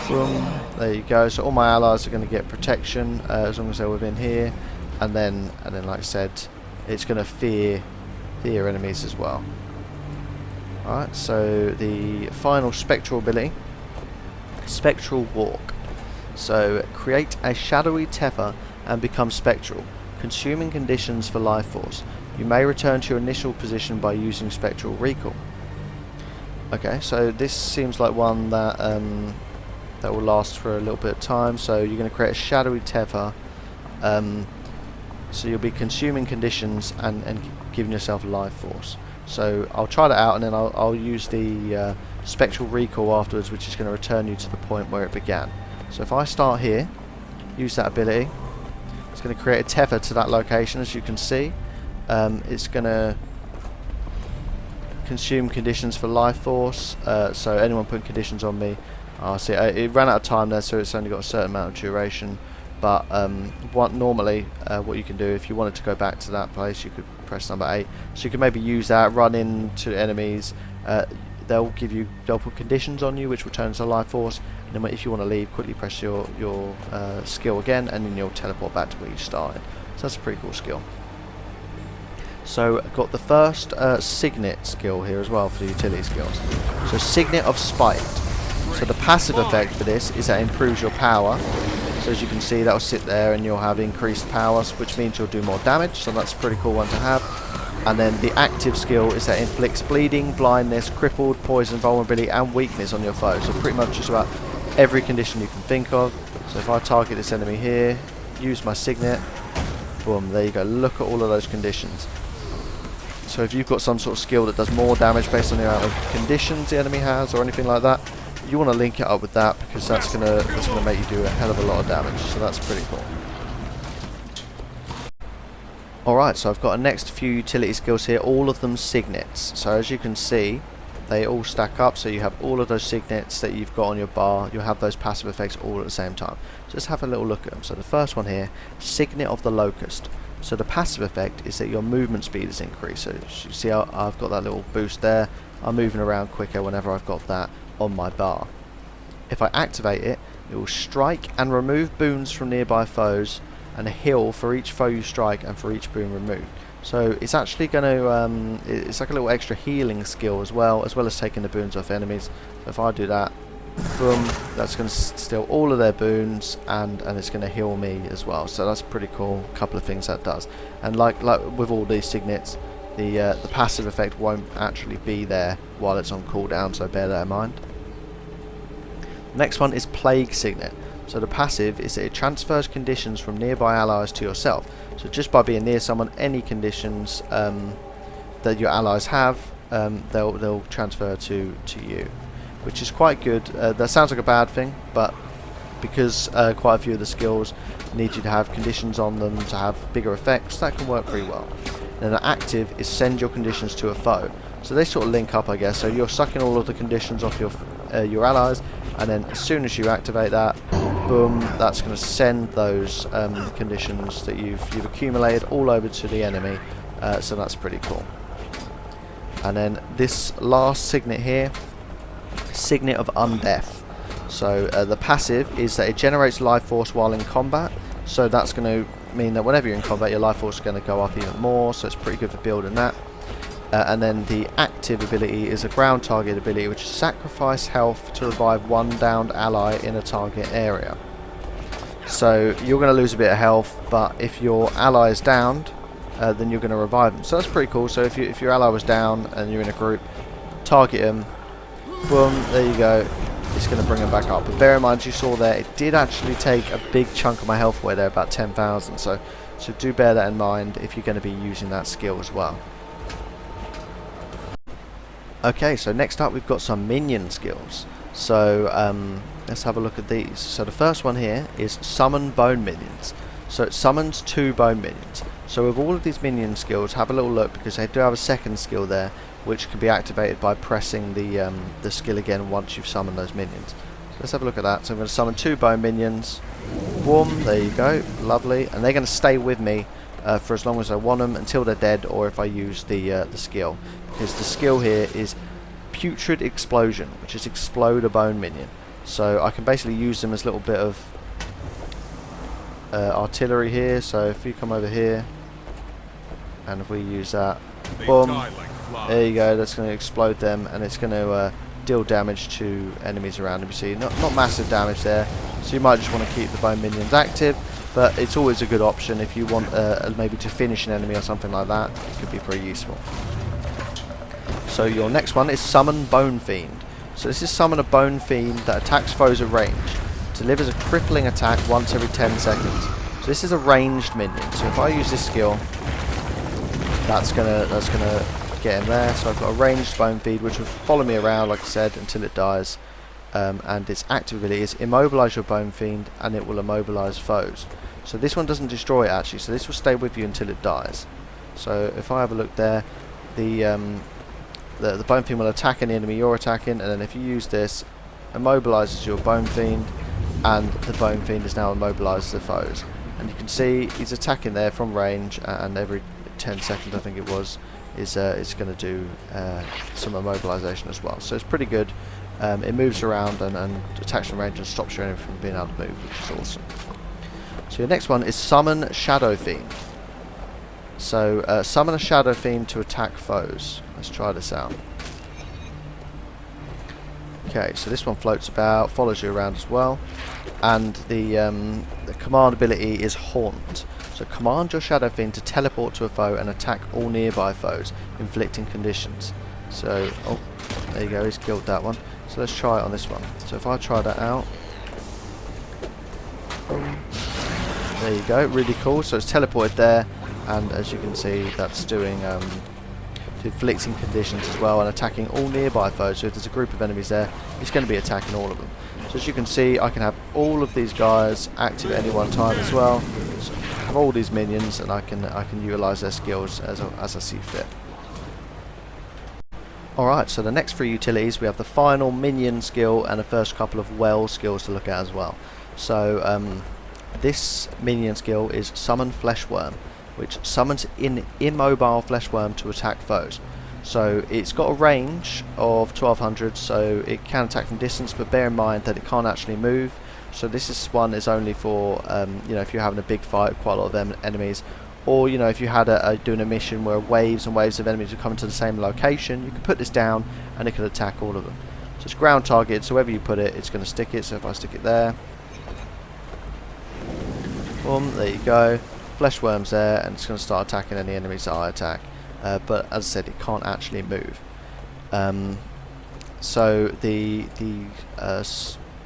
boom, there you go. So all my allies are going to get protection as long as they're within here, and then like I said, it's going to fear enemies as well. Alright, so the final spectral ability, Spectral Walk. So create a shadowy tether and become spectral, consuming conditions for life force. You may return to your initial position by using spectral recall. Okay, so this seems like one that that will last for a little bit of time. So you're going to create a shadowy tether. So you'll be consuming conditions and giving yourself life force. So I'll try that out, and then I'll use the spectral recall afterwards, which is going to return you to the point where it began. So if I start here, use that ability, it's going to create a tether to that location, as you can see. It's going to consume conditions for life force, so anyone putting conditions on me, see, it ran out of time there, so it's only got a certain amount of duration. But normally what you can do, if you wanted to go back to that place, you could press number 8. So you can maybe use that, run into enemies. They'll put conditions on you, which will turn into life force. And then if you want to leave, quickly press your skill again, and then you'll teleport back to where you started. So that's a pretty cool skill. So I've got the first Signet skill here as well for the utility skills. So Signet of Spite. So the passive effect for this is that it improves your power. So as you can see, that will sit there and you'll have increased power, which means you'll do more damage, so that's a pretty cool one to have. And then the active skill is that it inflicts bleeding, blindness, crippled, poison, vulnerability and weakness on your foe. So pretty much just about every condition you can think of. So if I target this enemy here, use my Signet, boom, there you go, look at all of those conditions. So if you've got some sort of skill that does more damage based on the amount of conditions the enemy has or anything like that, you want to link it up with that, because that's gonna make you do a hell of a lot of damage. So that's pretty cool. Alright, so I've got a next few utility skills here, all of them signets. So as you can see, they all stack up, so you have all of those signets that you've got on your bar, you'll have those passive effects all at the same time. Just have a little look at them. So the first one here, Signet of the Locust. So the passive effect is that your movement speed is increased. So you see I've got that little boost there. I'm moving around quicker whenever I've got that on my bar. If I activate it, it will strike and remove boons from nearby foes, and heal for each foe you strike and for each boon removed. So it's actually going to, it's like a little extra healing skill as well as taking the boons off enemies. So if I do that, boom, that's going to steal all of their boons, and it's going to heal me as well. So that's pretty cool. A couple of things that does. And like with all these signets, the passive effect won't actually be there while it's on cooldown, so bear that in mind. Next one is Plague Signet. So the passive is that it transfers conditions from nearby allies to yourself. So just by being near someone, any conditions that your allies have, they'll transfer to you, which is quite good. That sounds like a bad thing, but because quite a few of the skills need you to have conditions on them to have bigger effects, that can work pretty well. And the active is send your conditions to a foe. So they sort of link up, I guess. So you're sucking all of the conditions off your allies, and then as soon as you activate that, boom, that's going to send those conditions that you've accumulated all over to the enemy. So that's pretty cool. And then this last signet here, Signet of Undeath. So the passive is that it generates life force while in combat. So that's going to mean that whenever you're in combat, your life force is going to go up even more, so it's pretty good for building that. And then the active ability is a ground target ability, which is sacrifice health to revive one downed ally in a target area. So you're going to lose a bit of health, but if your ally is downed, then you're going to revive them. So that's pretty cool. So if your ally was down and you're in a group, target them, boom, there you go. It's going to bring them back up. But bear in mind, as you saw there, it did actually take a big chunk of my health away there, about 10,000. So do bear that in mind if you're going to be using that skill as well. Okay, so next up we've got some minion skills. So let's have a look at these. So the first one here is summon bone minions. So it summons 2 bone minions. So with all of these minion skills, have a little look, because they do have a second skill there, which can be activated by pressing the skill again once you've summoned those minions. So let's have a look at that. So I'm going to summon 2 bone minions. Boom, there you go, lovely. And they're going to stay with me for as long as I want them, until they're dead, or if I use the skill. Because the skill here is Putrid Explosion, which is explode a bone minion. So I can basically use them as a little bit of artillery here. So if you come over here, and if we use that, boom, there you go, that's going to explode them, and it's going to deal damage to enemies around them. You see, not massive damage there, so you might just want to keep the bone minions active, but it's always a good option if you want maybe to finish an enemy or something like that. It could be pretty useful. So your next one is Summon Bone Fiend. So this is summon a Bone Fiend that attacks foes at range. Delivers a crippling attack once every 10 seconds. So this is a ranged minion. So if I use this skill, that's gonna get him there. So I've got a ranged Bone Fiend which will follow me around, like I said, until it dies. And its active ability is immobilize your Bone Fiend, and it will immobilize foes. So this one doesn't destroy it actually. So this will stay with you until it dies. So if I have a look there, the Bone Fiend will attack any enemy you're attacking, and then if you use this, immobilizes your Bone Fiend, and the Bone Fiend is now immobilized the foes. And you can see he's attacking there from range, and every 10 seconds I think it was, is going to do some immobilization as well. So it's pretty good. It moves around and attacks from range and stops your enemy from being able to move, which is awesome. So your next one is Summon Shadow Fiend. So summon a Shadow Fiend to attack foes. Let's try this out. Okay, so this one floats about, follows you around as well, and the command ability is Haunt. So command your Shadow Fiend to teleport to a foe and attack all nearby foes, inflicting conditions. So, oh, there you go, he's killed that one. So let's try it on this one. So if I try that out, there you go, really cool. So it's teleported there, and as you can see, that's doing inflicting conditions as well, and attacking all nearby foes. So if there's a group of enemies there, it's going to be attacking all of them. So as you can see, I can have all of these guys active at any one time as well. So I have all these minions, and I can utilize their skills as I see fit. Alright, so the next 3 utilities, we have the final minion skill and the first couple of well skills to look at as well. So this minion skill is Summon Fleshworm, which summons an immobile fleshworm to attack foes. So it's got a range of 1200, so it can attack from distance, but bear in mind that it can't actually move. So this one is only for you know, if you're having a big fight with quite a lot of enemies, or you know, if you had doing a mission where waves and waves of enemies are coming to the same location, you can put this down and it can attack all of them. So it's ground targeted, so wherever you put it, it's going to stick it. So if I stick it there, boom, there you go. Fleshworm's there, and it's going to start attacking any enemies that I attack. But as I said, it can't actually move. So the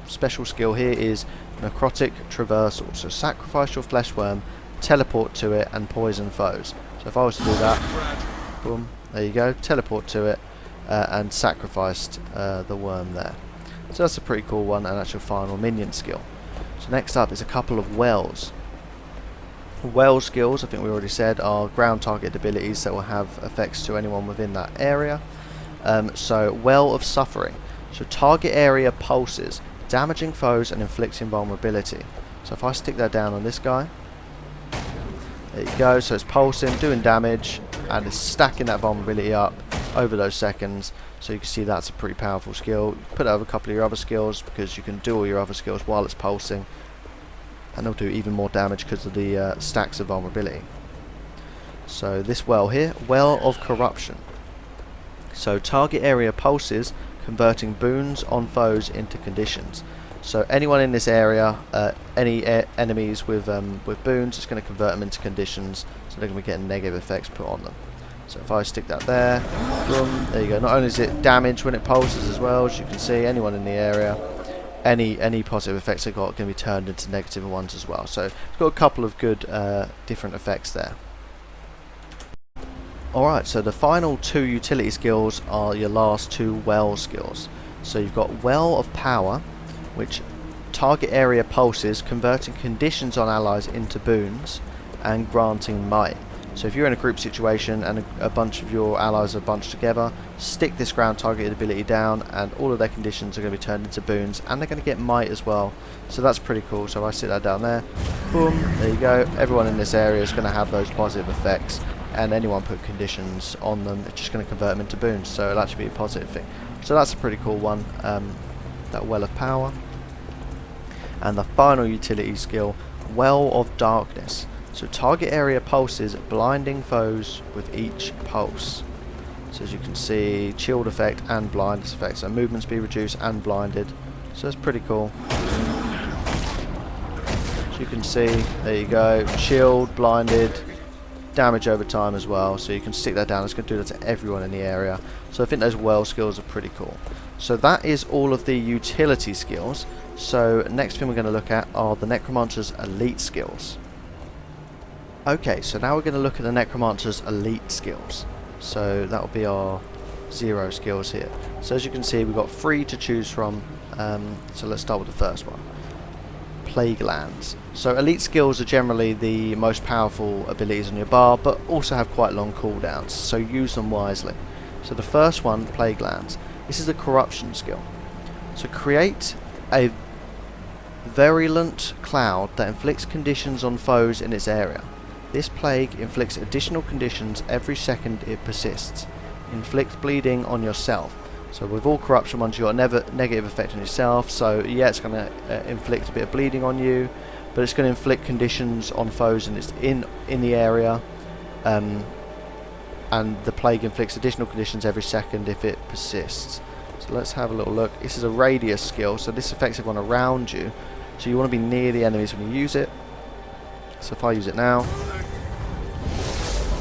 special skill here is Necrotic Traversal. So sacrifice your fleshworm, teleport to it, and poison foes. So if I was to do that, boom, there you go, teleport to it, and sacrificed the worm there. So that's a pretty cool one, and that's your final minion skill. So next up is a couple of wells. Well skills, I think we already said, are ground target abilities that will have effects to anyone within that area. So Well of Suffering. So target area pulses, damaging foes and inflicting vulnerability. So if I stick that down on this guy, there you go, so it's pulsing, doing damage, and it's stacking that vulnerability up over those seconds. So you can see that's a pretty powerful skill. Put it over a couple of your other skills, because you can do all your other skills while it's pulsing. and they'll do even more damage because of the stacks of vulnerability. So this well here, Well of Corruption. So target area pulses, converting boons on foes into conditions. So anyone in this area, any enemies with boons, it's going to convert them into conditions, so they're going to be getting negative effects put on them. So if I stick that there, boom, there you go. Not only is it damage when it pulses as well, as you can see, anyone in the area, any positive effects they've got are going to be turned into negative ones as well. So it's got a couple of good different effects there. Alright, so the final two utility skills are your last two well skills. So you've got Well of Power, which target area pulses, converting conditions on allies into boons and granting might. So if you're in a group situation and a bunch of your allies are bunched together, stick this ground targeted ability down and all of their conditions are going to be turned into boons, and they're going to get might as well. So that's pretty cool. So if I sit that down there, boom, there you go. Everyone in this area is going to have those positive effects, and anyone put conditions on them, it's just going to convert them into boons. So it'll actually be a positive thing. So that's a pretty cool one, that Well of Power. And the final utility skill, Well of Darkness. So target area pulses, blinding foes with each pulse. So as you can see, chilled effect and blindness effect. So movement speed reduced and blinded. So that's pretty cool. As you can see, there you go, chilled, blinded, damage over time as well. So you can stick that down. It's going to do that to everyone in the area. So I think those well skills are pretty cool. So that is all of the utility skills. So next thing we're going to look at are the Necromancer's elite skills. Okay, so now we're going to look at the Necromancer's elite skills. So that will be our 0 skills here. So as you can see, we've got 3 to choose from. So let's start with the first one. Plague Lands. So elite skills are generally the most powerful abilities on your bar, but also have quite long cooldowns, so use them wisely. So the first one, Plague Lands. This is a corruption skill. So create a virulent cloud that inflicts conditions on foes in its area. This plague inflicts additional conditions every second it persists. Inflict bleeding on yourself. So with all corruption ones, you've got a negative effect on yourself. So yeah, it's going to inflict a bit of bleeding on you, but it's going to inflict conditions on foes and it's in the area. And the plague inflicts additional conditions every second if it persists. So let's have a little look. This is a radius skill, so this affects everyone around you. So you want to be near the enemies when you use it. So if I use it now,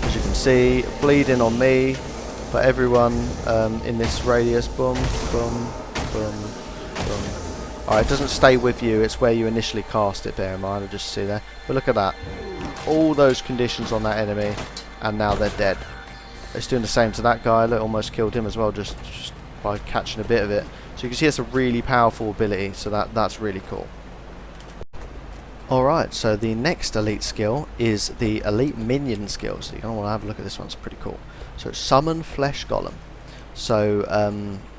as you can see, bleeding on me, but everyone in this radius, boom, boom, boom, boom. Alright, it doesn't stay with you, it's where you initially cast it, bear in mind, I just see there. But look at that, all those conditions on that enemy, and now they're dead. It's doing the same to that guy, look, almost killed him as well, just by catching a bit of it. So you can see it's a really powerful ability, so that's really cool. Alright, so the next elite skill is the elite minion skill. So you're going to want to have a look at this one, it's pretty cool. So Summon Flesh Golem. So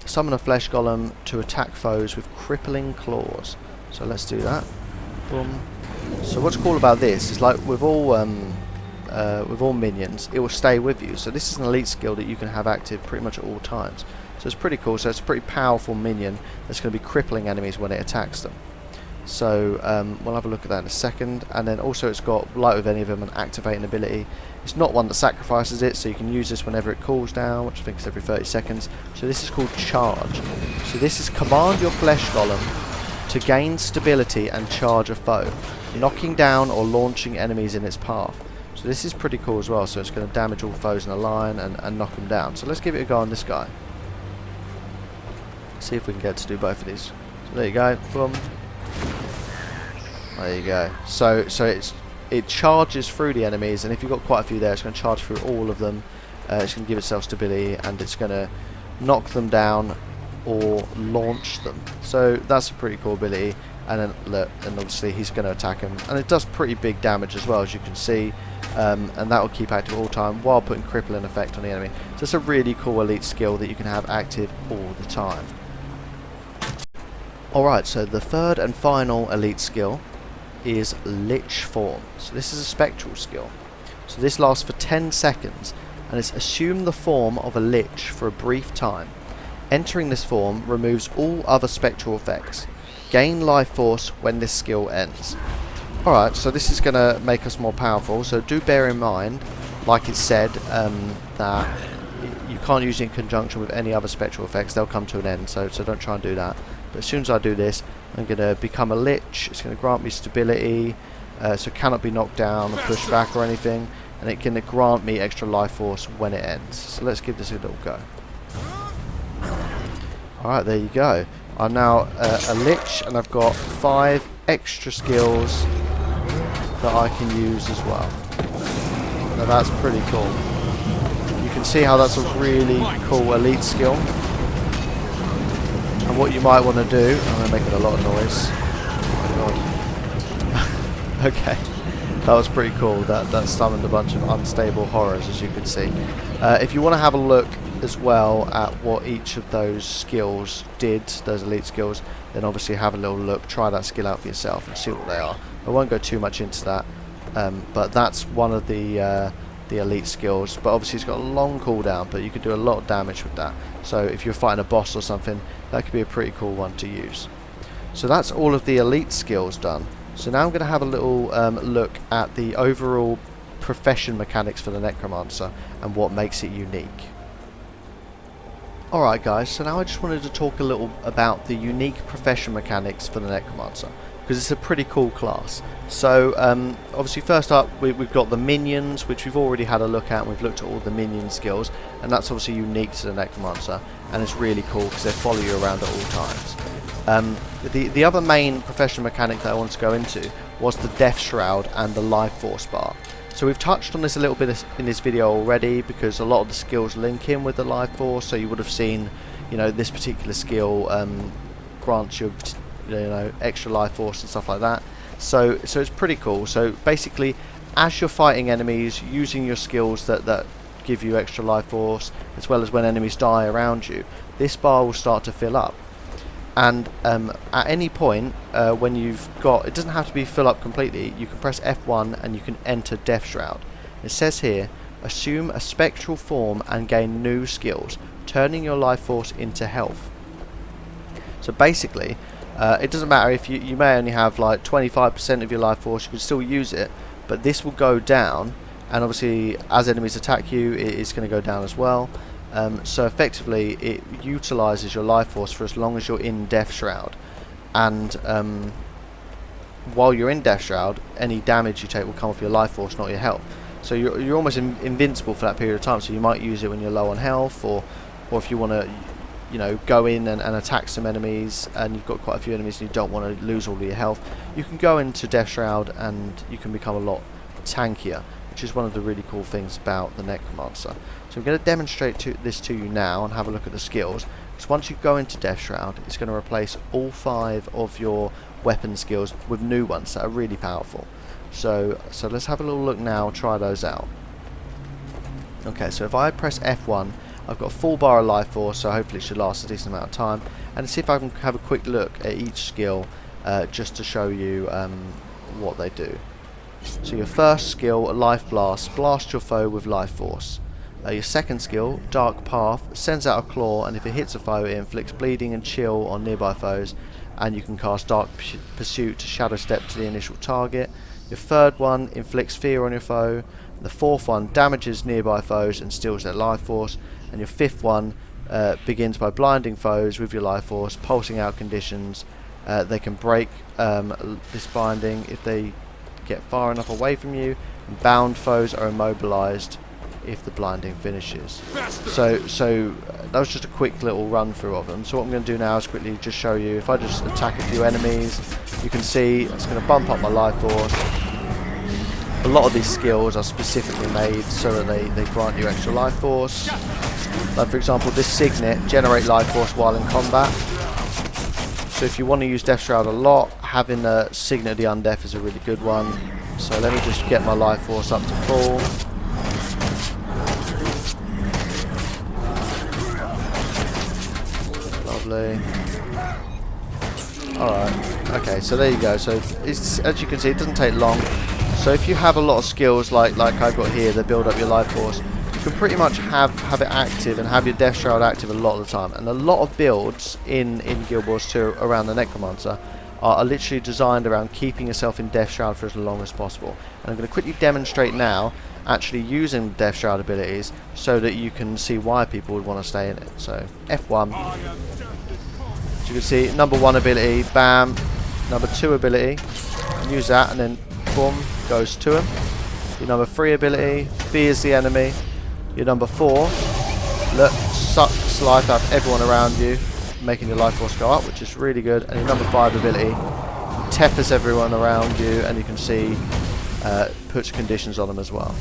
summon a Flesh Golem to attack foes with crippling claws. So let's do that. Boom. So what's cool about this is, like with all minions, it will stay with you. So this is an elite skill that you can have active pretty much at all times. So it's pretty cool. So it's a pretty powerful minion that's going to be crippling enemies when it attacks them. So we'll have a look at that in a second. And then also it's got, like with any of them, an activating ability. It's not one that sacrifices it, so you can use this whenever it cools down, which I think is every 30 seconds. So this is called Charge. So this is command your Flesh Golem to gain stability and charge a foe, knocking down or launching enemies in its path. So this is pretty cool as well. So it's going to damage all foes in a line and knock them down. So let's give it a go on this guy. See if we can get to do both of these. So there you go. Boom. There you go. So it charges through the enemies, and if you've got quite a few there, it's going to charge through all of them. It's going to give itself stability, and it's going to knock them down or launch them. So that's a pretty cool ability. And then look, and obviously he's going to attack him, and it does pretty big damage as well, as you can see. And that will keep active all the time while putting crippling effect on the enemy. So it's a really cool elite skill that you can have active all the time. Alright, so the third and final elite skill is Lich Form. So this is a spectral skill. So this lasts for 10 seconds, and it's assume the form of a lich for a brief time. Entering this form removes all other spectral effects. Gain life force when this skill ends. Alright, so this is going to make us more powerful, so do bear in mind, like it said, that you can't use it in conjunction with any other spectral effects. They'll come to an end, so don't try and do that. But as soon as I do this, I'm going to become a lich. It's going to grant me stability, so it cannot be knocked down or pushed back or anything, and it can grant me extra life force when it ends. So let's give this a little go. Alright, there you go. I'm now a lich, and I've got 5 extra skills that I can use as well. Now that's pretty cool. You can see how that's a really cool elite skill. And what you might want to do, I'm making a lot of noise. Oh my god. Okay, that was pretty cool. That summoned a bunch of unstable horrors, as you can see. If you want to have a look as well at what each of those skills did, those elite skills, then obviously have a little look, try that skill out for yourself and see what they are. I won't go too much into that, but that's one of the elite skills. But obviously it's got a long cooldown, but you can do a lot of damage with that. So if you're fighting a boss or something, that could be a pretty cool one to use. So that's all of the elite skills done. So now I'm going to have a little look at the overall profession mechanics for the Necromancer and what makes it unique. Alright guys, so now I just wanted to talk a little about the unique profession mechanics for the Necromancer, because it's a pretty cool class. So obviously first up we've got the minions, which we've already had a look at, and we've looked at all the minion skills, and that's obviously unique to the Necromancer, and it's really cool because they follow you around at all times. The other main profession mechanic that I wanted to go into was the Death Shroud and the Life Force bar. So we've touched on this a little bit in this video already, because a lot of the skills link in with the Life Force. So you would have seen, you know, this particular skill grants you, extra life force and stuff like that. So it's pretty cool. So basically, as you're fighting enemies, using your skills that give you extra life force, as well as when enemies die around you, this bar will start to fill up. And at any point when you've got, it doesn't have to be fill up completely, you can press F1 and you can enter Death Shroud. It says here, assume a spectral form and gain new skills, turning your life force into health. So basically, it doesn't matter if you may only have like 25% of your life force, you can still use it, but this will go down, and obviously as enemies attack you, it is going to go down as well. So effectively it utilises your life force for as long as you're in Death Shroud, and while you're in Death Shroud, any damage you take will come off your life force, not your health. So you're almost invincible for that period of time. So you might use it when you're low on health, or if you want to go in and attack some enemies and you've got quite a few enemies and you don't want to lose all of your health, you can go into Death Shroud and you can become a lot tankier, which is one of the really cool things about the Necromancer. So I'm going to demonstrate this to you now and have a look at the skills. Because once you go into Death Shroud, it's going to replace all 5 of your weapon skills with new ones that are really powerful. So let's have a little look now, try those out. Okay, so if I press F1, I've got a full bar of life force, so hopefully it should last a decent amount of time. And see if I can have a quick look at each skill just to show you what they do. So your first skill, Life Blast, blast your foe with life force. Your second skill, Dark Path, sends out a claw, and if it hits a foe, it inflicts bleeding and chill on nearby foes, and you can cast Dark Pursuit to shadow step to the initial target. Your third one inflicts fear on your foe. The fourth one damages nearby foes and steals their life force, and your fifth one begins by blinding foes with your life force, pulsing out conditions. They can break this binding if they get far enough away from you, and bound foes are immobilized if the blinding finishes. So that was just a quick little run through of them. So what I'm going to do now is quickly just show you, if I just attack a few enemies, you can see it's going to bump up my life force. A lot of these skills are specifically made so that they grant you extra life force. Like for example, this Signet, generate life force while in combat. So if you want to use Death Shroud a lot, having a Signet of the Undeath is a really good one. So let me just get my life force up to full. Lovely. Alright, okay, so there you go. So it's, as you can see, it doesn't take long. So if you have a lot of skills like I've got here that build up your life force, you can pretty much have it active and have your Death Shroud active a lot of the time. And a lot of builds in Guild Wars 2 around the Necromancer are literally designed around keeping yourself in Death Shroud for as long as possible. And I'm going to quickly demonstrate now actually using Death Shroud abilities so that you can see why people would want to stay in it. So F1, as you can see, number 1 ability, bam, number 2 ability, use that and then boom, goes to him. Your number 3 ability, fears the enemy. Your number 4, look, sucks life out of everyone around you, making your life force go up, which is really good. And your number 5 ability, teppers everyone around you, and you can see puts conditions on them as well.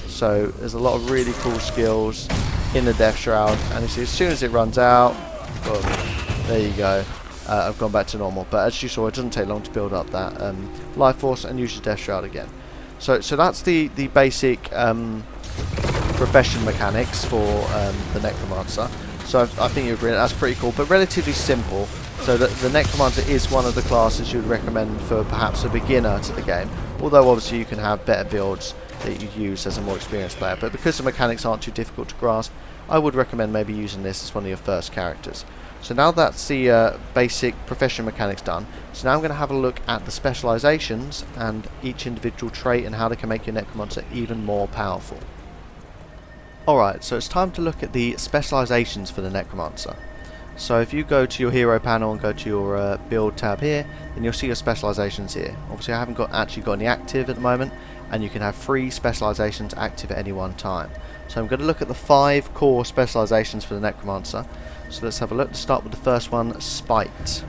So there's a lot of really cool skills in the Death Shroud, and you see as soon as it runs out, boom, there you go. I've gone back to normal, but as you saw, it doesn't take long to build up that life force and use your Death Shroud again. So that's the basic profession mechanics for the Necromancer. So I think you agree that's pretty cool, but relatively simple. So the Necromancer is one of the classes you would recommend for perhaps a beginner to the game. Although obviously you can have better builds that you use as a more experienced player. But because the mechanics aren't too difficult to grasp, I would recommend maybe using this as one of your first characters. So now that's the basic profession mechanics done. So now I'm going to have a look at the specializations and each individual trait and how they can make your Necromancer even more powerful. Alright, so it's time to look at the specializations for the Necromancer. So if you go to your hero panel and go to your build tab here, then you'll see your specializations here. Obviously I haven't actually got any active at the moment, and you can have 3 specializations active at any one time. So I'm going to look at the 5 core specializations for the Necromancer. So let's have a look. To start with the first one, Spite.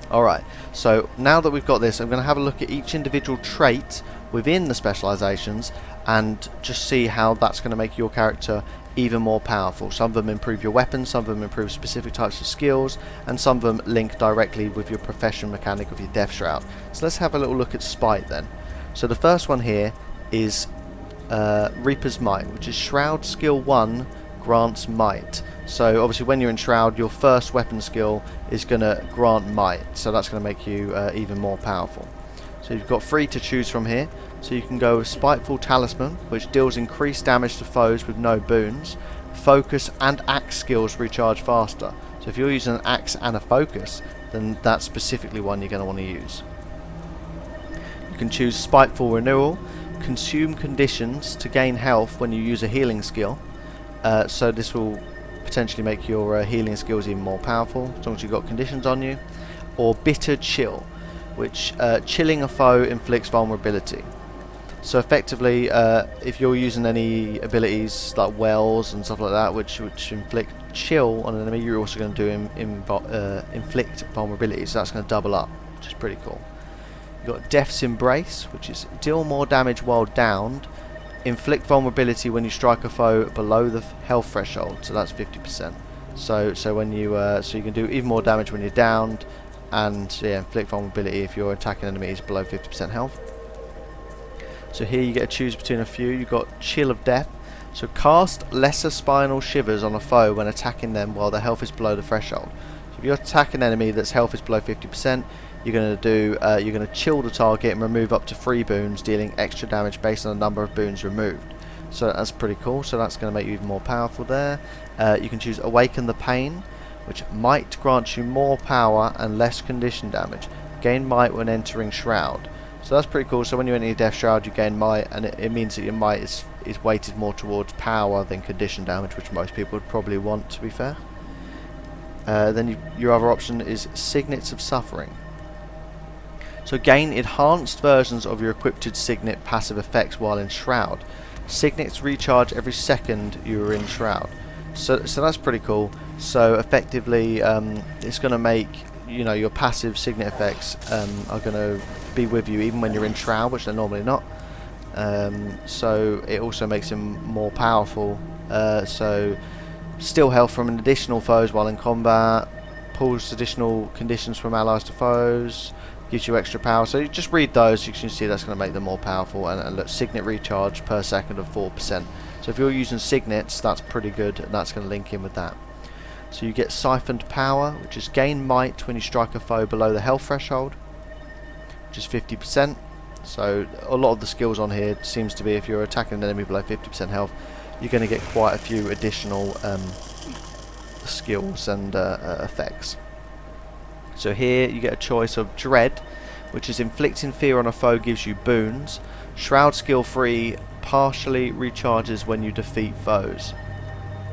Alright, so now that we've got this, I'm going to have a look at each individual trait within the specializations and just see how that's going to make your character even more powerful. Some of them improve your weapons, some of them improve specific types of skills, and some of them link directly with your profession mechanic of your Death Shroud. So let's have a little look at Spite then. So the first one here is Reaper's Might, which is Shroud skill 1 grants might. So obviously when you're in Shroud, your first weapon skill is going to grant might, so that's going to make you even more powerful. So you've got 3 to choose from here. So you can go with Spiteful Talisman, which deals increased damage to foes with no boons. Focus and Axe skills recharge faster. So if you're using an Axe and a Focus, then that's specifically one you're going to want to use. You can choose Spiteful Renewal, Consume Conditions to gain health when you use a healing skill. So this will potentially make your healing skills even more powerful, as long as you've got conditions on you. Or Bitter Chill, which chilling a foe inflicts vulnerability. So effectively, if you're using any abilities like Wells and stuff like that, which inflict chill on an enemy, you're also going to do inflict vulnerability, so that's going to double up, which is pretty cool. You've got Death's Embrace, which is deal more damage while downed, inflict vulnerability when you strike a foe below the health threshold, so that's 50%. So when you so you can do even more damage when you're downed, and yeah, inflict vulnerability if you're attacking enemies below 50% health. So here you get to choose between a few. You've got Chill of Death. So cast lesser spinal shivers on a foe when attacking them while their health is below the threshold. So if you're attacking an enemy that's health is below 50%, you're going to chill the target and remove up to 3 boons, dealing extra damage based on the number of boons removed. So that's pretty cool. So that's going to make you even more powerful there. You can choose Awaken the Pain, which might grant you more power and less condition damage. Gain might when entering Shroud. So that's pretty cool. So when you're in your Death Shroud, you gain might, and it means that your might is weighted more towards power than condition damage, which most people would probably want, to be fair. Then your other option is Signets of Suffering. So gain enhanced versions of your equipped Signet passive effects while in Shroud. Signets recharge every second you are in Shroud. So that's pretty cool. So effectively, it's going to make your passive Signet effects are going to be with you even when you're in Shroud, which they're normally not. So it also makes him more powerful. So steal health from an additional foes while in combat, pulls additional conditions from allies to foes, gives you extra power. So you just read those, you can see that's going to make them more powerful. And look, Signet recharge per second of 4%. So if you're using Signets, that's pretty good, and that's going to link in with that. So you get Siphoned Power, which is gain might when you strike a foe below the health threshold, which is 50%. So a lot of the skills on here seems to be if you're attacking an enemy below 50% health, you're going to get quite a few additional skills and effects. So here you get a choice of Dread, which is inflicting fear on a foe gives you boons. Shroud skill 3 partially recharges when you defeat foes.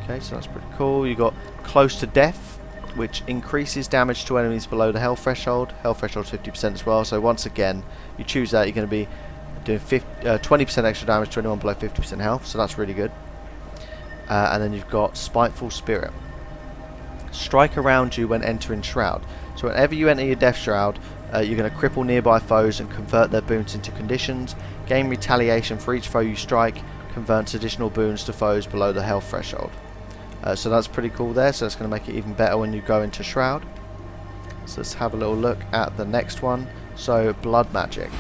Okay, so that's pretty cool. You got Close to Death, which increases damage to enemies below the health threshold. Health threshold is 50% as well, so once again you choose that, you're going to be doing 20% extra damage to anyone below 50% health, so that's really good. And then you've got Spiteful Spirit. Strike around you when entering Shroud. So whenever you enter your Death Shroud, you're going to cripple nearby foes and convert their boons into conditions. Gain retaliation for each foe you strike, converts additional boons to foes below the health threshold. So that's pretty cool there, so that's going to make it even better when you go into Shroud. So let's have a little look at the next one. So Blood Magic.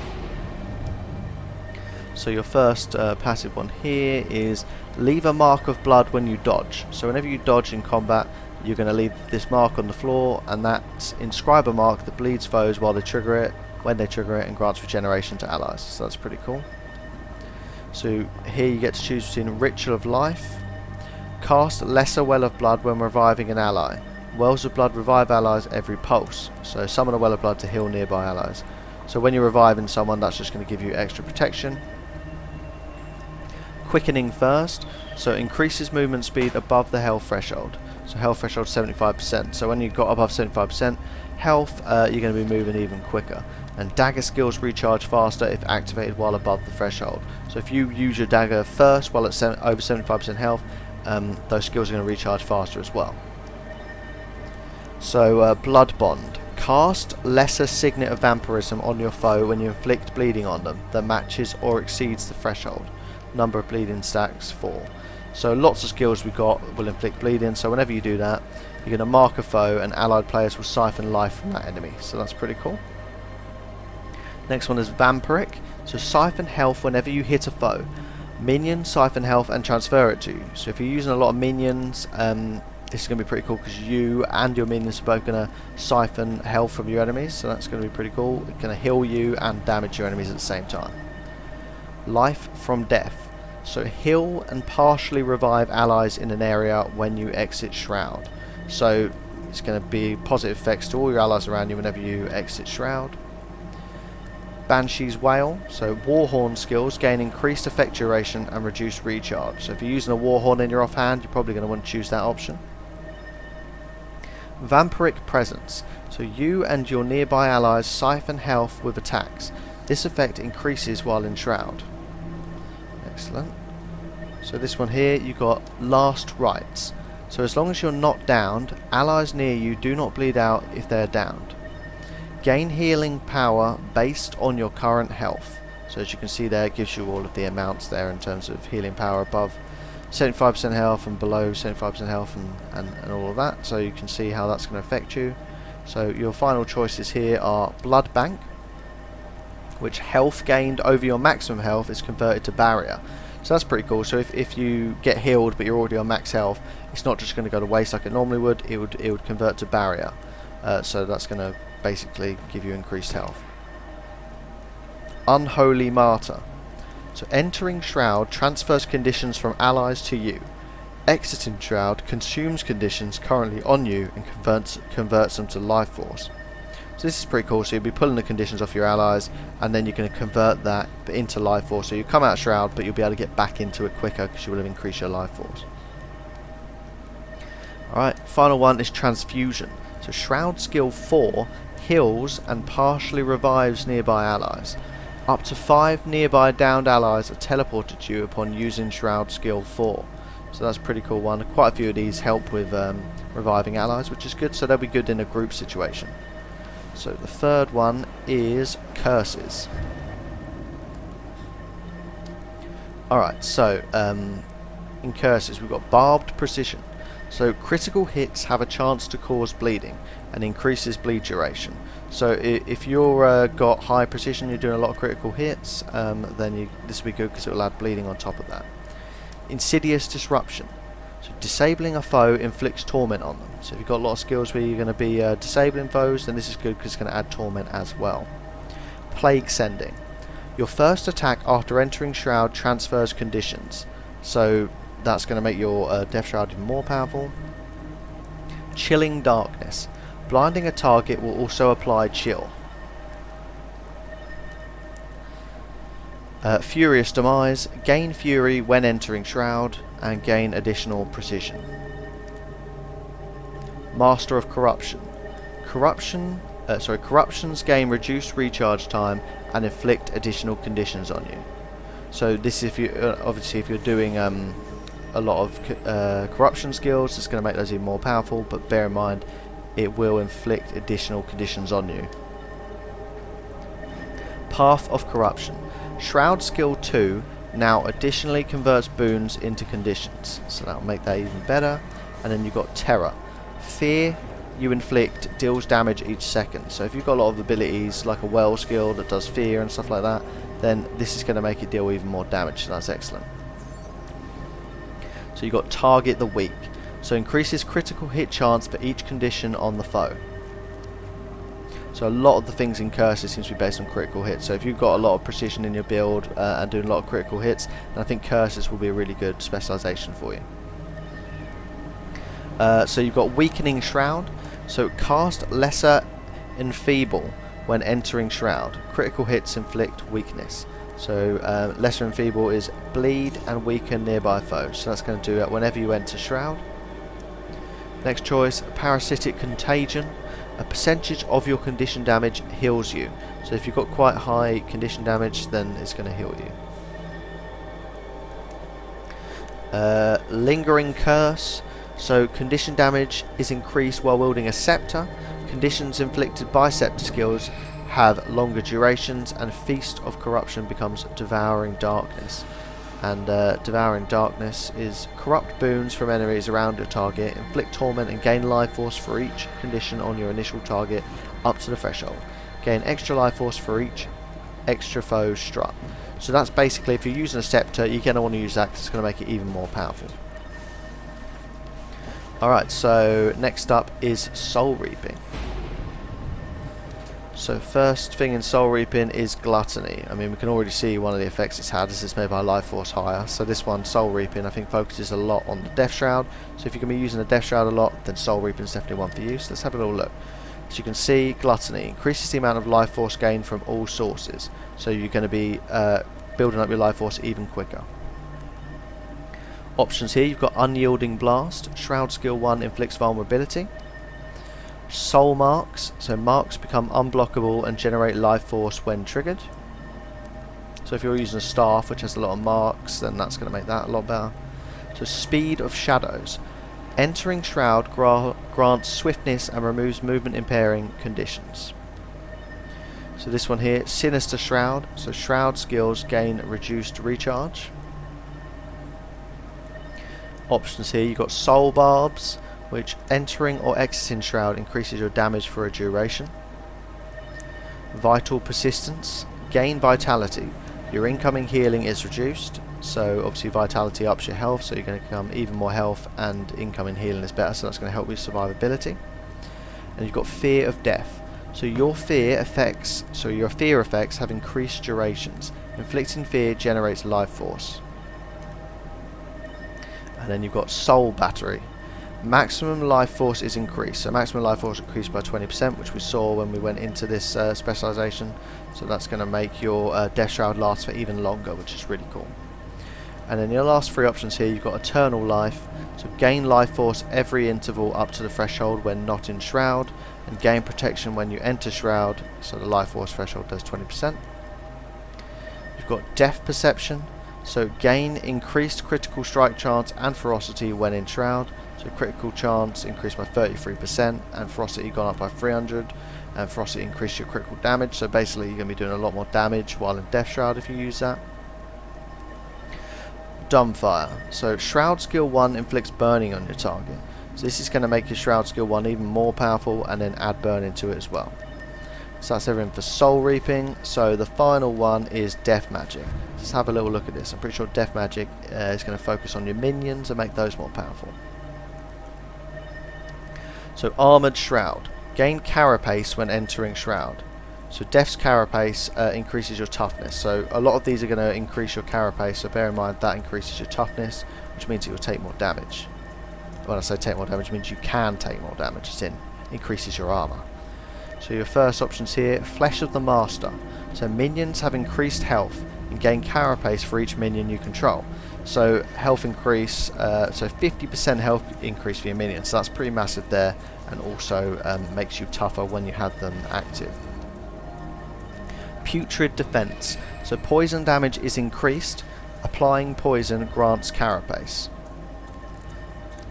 So your first passive one here is leave a mark of blood when you dodge. So whenever you dodge in combat, you're going to leave this mark on the floor, and that's inscribe a mark that bleeds foes while they trigger it, when they trigger it, and grants regeneration to allies. So that's pretty cool. So here you get to choose between Ritual of Life. Cast Lesser Well of Blood when reviving an ally. Wells of Blood revive allies every pulse. So summon a Well of Blood to heal nearby allies. So when you're reviving someone, that's just going to give you extra protection. Quickening First. So it increases movement speed above the health threshold. So health threshold 75%. So when you've got above 75% health, you're going to be moving even quicker. And dagger skills recharge faster if activated while above the threshold. So if you use your dagger first while at over 75% health, those skills are going to recharge faster as well. So Blood Bond. Cast Lesser Signet of Vampirism on your foe when you inflict bleeding on them that matches or exceeds the threshold. Number of bleeding stacks 4. So lots of skills we've got will inflict bleeding, so whenever you do that, you're going to mark a foe and allied players will siphon life from that enemy. So that's pretty cool. Next one is Vampiric. So siphon health whenever you hit a foe. Minions siphon health and transfer it to you. So if you're using a lot of minions, this is going to be pretty cool because you and your minions are both going to siphon health from your enemies. So that's going to be pretty cool. It's going to heal you and damage your enemies at the same time. Life from Death. So heal and partially revive allies in an area when you exit Shroud. So it's going to be positive effects to all your allies around you whenever you exit Shroud. Banshee's Wail. So Warhorn skills gain increased effect duration and reduced recharge. So if you're using a Warhorn in your offhand, you're probably going to want to choose that option. Vampiric Presence. So you and your nearby allies siphon health with attacks. This effect increases while in Shroud. Excellent. So this one here, you got Last Rites. So as long as you're not downed, allies near you do not bleed out if they are downed. Gain healing power based on your current health. So as you can see there, it gives you all of the amounts there in terms of healing power above 75% health and below 75% health and all of that. So you can see how that's going to affect you. So your final choices here are Blood Bank, which health gained over your maximum health is converted to barrier. So that's pretty cool. So if you get healed but you're already on max health, it's not just going to go to waste like it normally would. It would convert to barrier. So that's going to basically give you increased health. Unholy Martyr. So entering Shroud transfers conditions from allies to you. Exiting Shroud consumes conditions currently on you and converts them to life force. So this is pretty cool. So you'll be pulling the conditions off your allies, and then you're going to convert that into life force. So you come out of Shroud, but you'll be able to get back into it quicker because you will have increased your life force. Alright, final one is Transfusion. So Shroud skill 4 heals and partially revives nearby allies. Up to 5 nearby downed allies are teleported to you upon using Shroud skill 4. So that's a pretty cool one. Quite a few of these help with reviving allies, which is good. So they'll be good in a group situation. So the third one is Curses. Alright, so in Curses we've got Barbed Precision. So critical hits have a chance to cause bleeding and increases bleed duration. So if you're got high precision, you're doing a lot of critical hits, then this will be good because it will add bleeding on top of that. Insidious Disruption. So disabling a foe inflicts torment on them. So if you've got a lot of skills where you're going to be disabling foes, then this is good because it's going to add torment as well. Plague Sending. Your first attack after entering Shroud transfers conditions. So that's going to make your Death Shroud even more powerful. Chilling Darkness. Blinding a target will also apply chill. Furious Demise, gain fury when entering Shroud and gain additional precision. Master of Corruption. Corruptions gain reduced recharge time and inflict additional conditions on you. So this, if you obviously if you're doing a lot of corruption skills, it's going to make those even more powerful. But bear in mind, it will inflict additional conditions on you. Path of Corruption. Shroud skill 2 now additionally converts boons into conditions, so that will make that even better. And then you've got Terror. Fear you inflict deals damage each second. So if you've got a lot of abilities like a well skill that does fear and stuff like that, then this is going to make it deal even more damage, so that's excellent. So you've got Target the Weak. So increases critical hit chance for each condition on the foe. So a lot of the things in curses seems to be based on critical hits. So if you've got a lot of precision in your build and doing a lot of critical hits, then I think curses will be a really good specialization for you. So you've got Weakening Shroud. So cast Lesser Enfeeble when entering Shroud. Critical hits inflict weakness. So Lesser Enfeeble is bleed and weaken nearby foes. So that's going to do that whenever you enter Shroud. Next choice, Parasitic Contagion. A percentage of your condition damage heals you. So if you've got quite high condition damage, then it's going to heal you. Lingering Curse. So condition damage is increased while wielding a scepter. Conditions inflicted by scepter skills have longer durations, and Feast of Corruption becomes Devouring Darkness. And Devouring Darkness is corrupt boons from enemies around your target, inflict torment and gain life force for each condition on your initial target up to the threshold. Gain extra life force for each extra foe struck. So that's basically, if you're using a scepter, you're going to want to use that because it's going to make it even more powerful. Alright, so next up is Soul Reaping. So first thing in Soul Reaping is Gluttony. I mean, we can already see one of the effects it's had is it's made my life force higher. So this one, Soul Reaping, I think focuses a lot on the Death Shroud. So if you're going to be using the Death Shroud a lot, then Soul Reaping is definitely one for you. So let's have a little look. As you can see, Gluttony increases the amount of life force gained from all sources. So you're going to be building up your life force even quicker. Options here, you've got Unyielding Blast. Shroud skill 1 inflicts vulnerability. Soul Marks, so marks become unblockable and generate life force when triggered. So if you're using a staff which has a lot of marks, then that's going to make that a lot better. So Speed of Shadows. Entering Shroud grants swiftness and removes movement impairing conditions. So this one here, Sinister Shroud. So Shroud skills gain reduced recharge. Options here, you've got Soul Barbs, which entering or exiting Shroud increases your damage for a duration. Vital Persistence. Gain Vitality. Your incoming healing is reduced, so obviously Vitality ups your health, so you're going to become even more health, and incoming healing is better, so that's going to help with survivability. And you've got Fear of Death. So your fear effects have increased durations. Inflicting fear generates life force. And then you've got Soul Battery. Maximum life force is increased. So maximum life force increased by 20%, which we saw when we went into this specialization. So that's going to make your Death Shroud last for even longer, which is really cool. And then your last three options here, you've got Eternal Life. So gain life force every interval up to the threshold when not in Shroud, and gain protection when you enter Shroud. So the life force threshold does 20%. You've got Death Perception. So gain increased critical strike chance and ferocity when in Shroud. So critical chance increased by 33% and ferocity gone up by 300, and ferocity increased your critical damage, so basically you're going to be doing a lot more damage while in Death Shroud if you use that. Dumbfire. So Shroud skill 1 inflicts burning on your target. So this is going to make your Shroud skill 1 even more powerful, and then add burning to it as well. So that's everything for Soul Reaping. So the final one is Death Magic. Let's have a little look at this. I'm pretty sure Death Magic is going to focus on your minions and make those more powerful. So Armoured Shroud. Gain Carapace when entering Shroud. So Death's Carapace increases your toughness. So a lot of these are going to increase your Carapace, so bear in mind that increases your toughness, which means you'll take more damage. When I say take more damage, it means you can take more damage. It's in increases your armor. So your first options here, Flesh of the Master. So minions have increased health and gain carapace for each minion you control. So health increase, so 50% health increase for your minions, so that's pretty massive there, and also makes you tougher when you have them active. Putrid Defense. So poison damage is increased, applying poison grants carapace.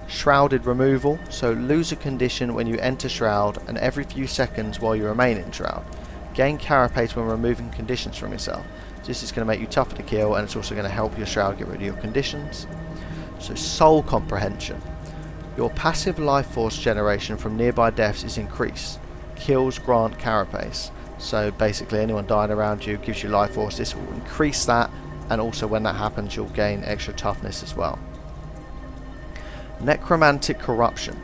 Shrouded Removal. So lose a condition when you enter Shroud and every few seconds while you remain in Shroud. Gain carapace when removing conditions from yourself. So this is going to make you tougher to kill, and it's also going to help your Shroud get rid of your conditions. So Soul Comprehension. Your passive life force generation from nearby deaths is increased. Kills grant carapace. So basically anyone dying around you gives you life force. This will increase that, and also when that happens you'll gain extra toughness as well. Necromantic Corruption.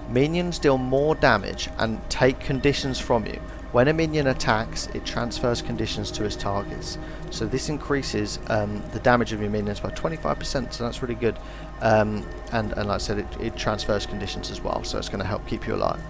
Minions deal more damage and take conditions from you. When a minion attacks, it transfers conditions to its targets. So this increases the damage of your minions by 25%, so that's really good. And like I said, it transfers conditions as well, so it's going to help keep you alive.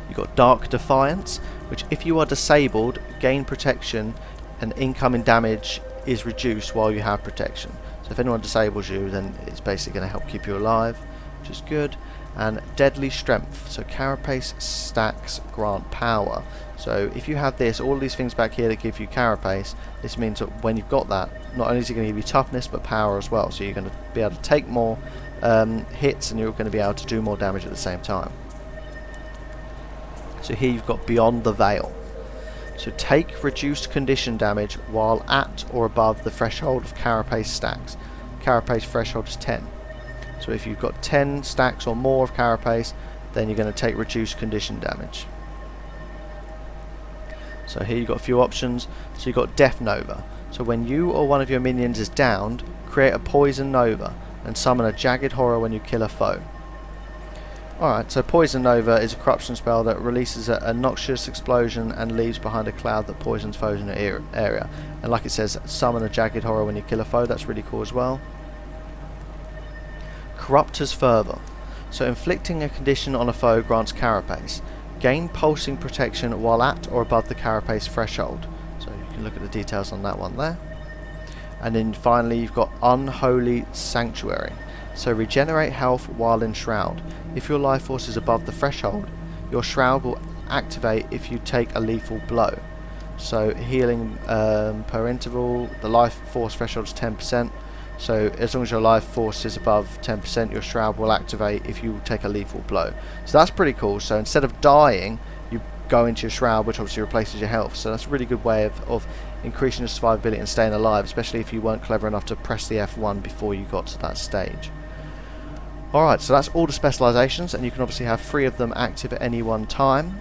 You've got Dark Defiance, which if you are disabled, gain protection and incoming damage is reduced while you have protection. So if anyone disables you, then it's basically going to help keep you alive, which is good. And Deadly Strength. So carapace stacks grant power. So if you have this, all these things back here that give you carapace, this means that when you've got that, not only is it going to give you toughness, but power as well. So you're going to be able to take more hits, and you're going to be able to do more damage at the same time. So here you've got Beyond the Veil. So take reduced condition damage while at or above the threshold of carapace stacks. Carapace threshold is 10. So if you've got 10 stacks or more of carapace, then you're going to take reduced condition damage. So here you've got a few options. So you've got Death Nova. So when you or one of your minions is downed, create a Poison Nova and summon a Jagged Horror when you kill a foe. Alright, so Poison Nova is a corruption spell that releases a noxious explosion and leaves behind a cloud that poisons foes in your area. And like it says, summon a Jagged Horror when you kill a foe. That's really cool as well. Corruptor's Fervor. So inflicting a condition on a foe grants carapace. Gain pulsing protection while at or above the carapace threshold. So you can look at the details on that one there. And then finally you've got Unholy Sanctuary. So regenerate health while in Shroud. If your life force is above the threshold, your Shroud will activate if you take a lethal blow. So healing per interval, the life force threshold is 10%. So as long as your life force is above 10%, your Shroud will activate if you take a lethal blow. So that's pretty cool. So instead of dying, you go into your Shroud, which obviously replaces your health. So that's a really good way of increasing your survivability and staying alive, especially if you weren't clever enough to press the F1 before you got to that stage. Alright, so that's all the specializations, and you can obviously have 3 of them active at any one time.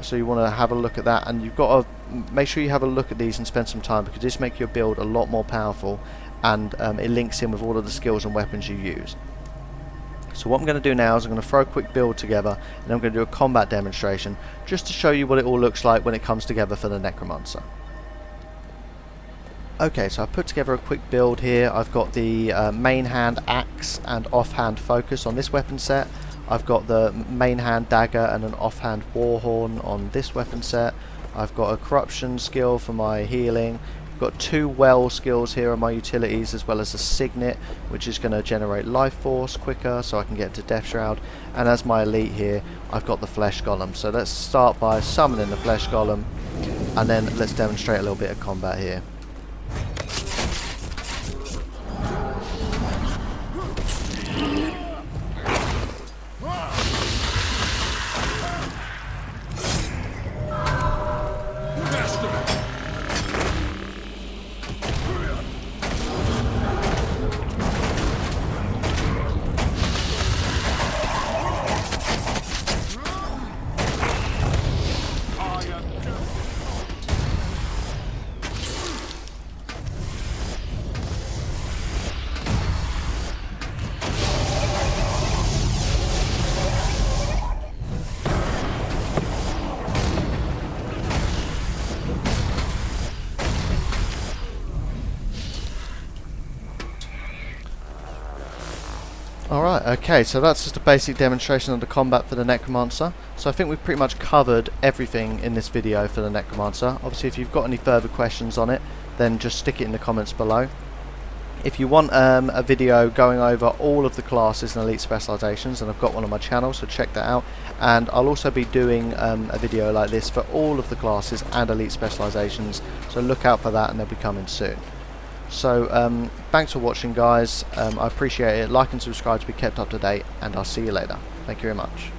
So you want to have a look at that, and you've got to make sure you have a look at these and spend some time, because this makes your build a lot more powerful, and it links in with all of the skills and weapons you use. So what I'm going to do now is I'm going to throw a quick build together, and I'm going to do a combat demonstration just to show you what it all looks like when it comes together for the Necromancer. Okay, so I've put together a quick build here. I've got the main hand axe and offhand focus on this weapon set. I've got the main hand dagger and an offhand warhorn on this weapon set. I've got a corruption skill for my healing. I've got 2 well skills here on my utilities, as well as a signet, which is going to generate life force quicker so I can get to Death Shroud. And as my elite here, I've got the flesh golem. So let's start by summoning the flesh golem, and then let's demonstrate a little bit of combat here. Right, okay, so that's just a basic demonstration of the combat for the Necromancer. So I think we've pretty much covered everything in this video for the Necromancer. Obviously if you've got any further questions on it, then just stick it in the comments below. If you want a video going over all of the classes and elite specializations, and I've got one on my channel, so check that out. And I'll also be doing a video like this for all of the classes and elite specializations, so look out for that, and they'll be coming soon. So thanks for watching, guys. I appreciate it. Like and subscribe to be kept up to date, and I'll see you later. Thank you very much.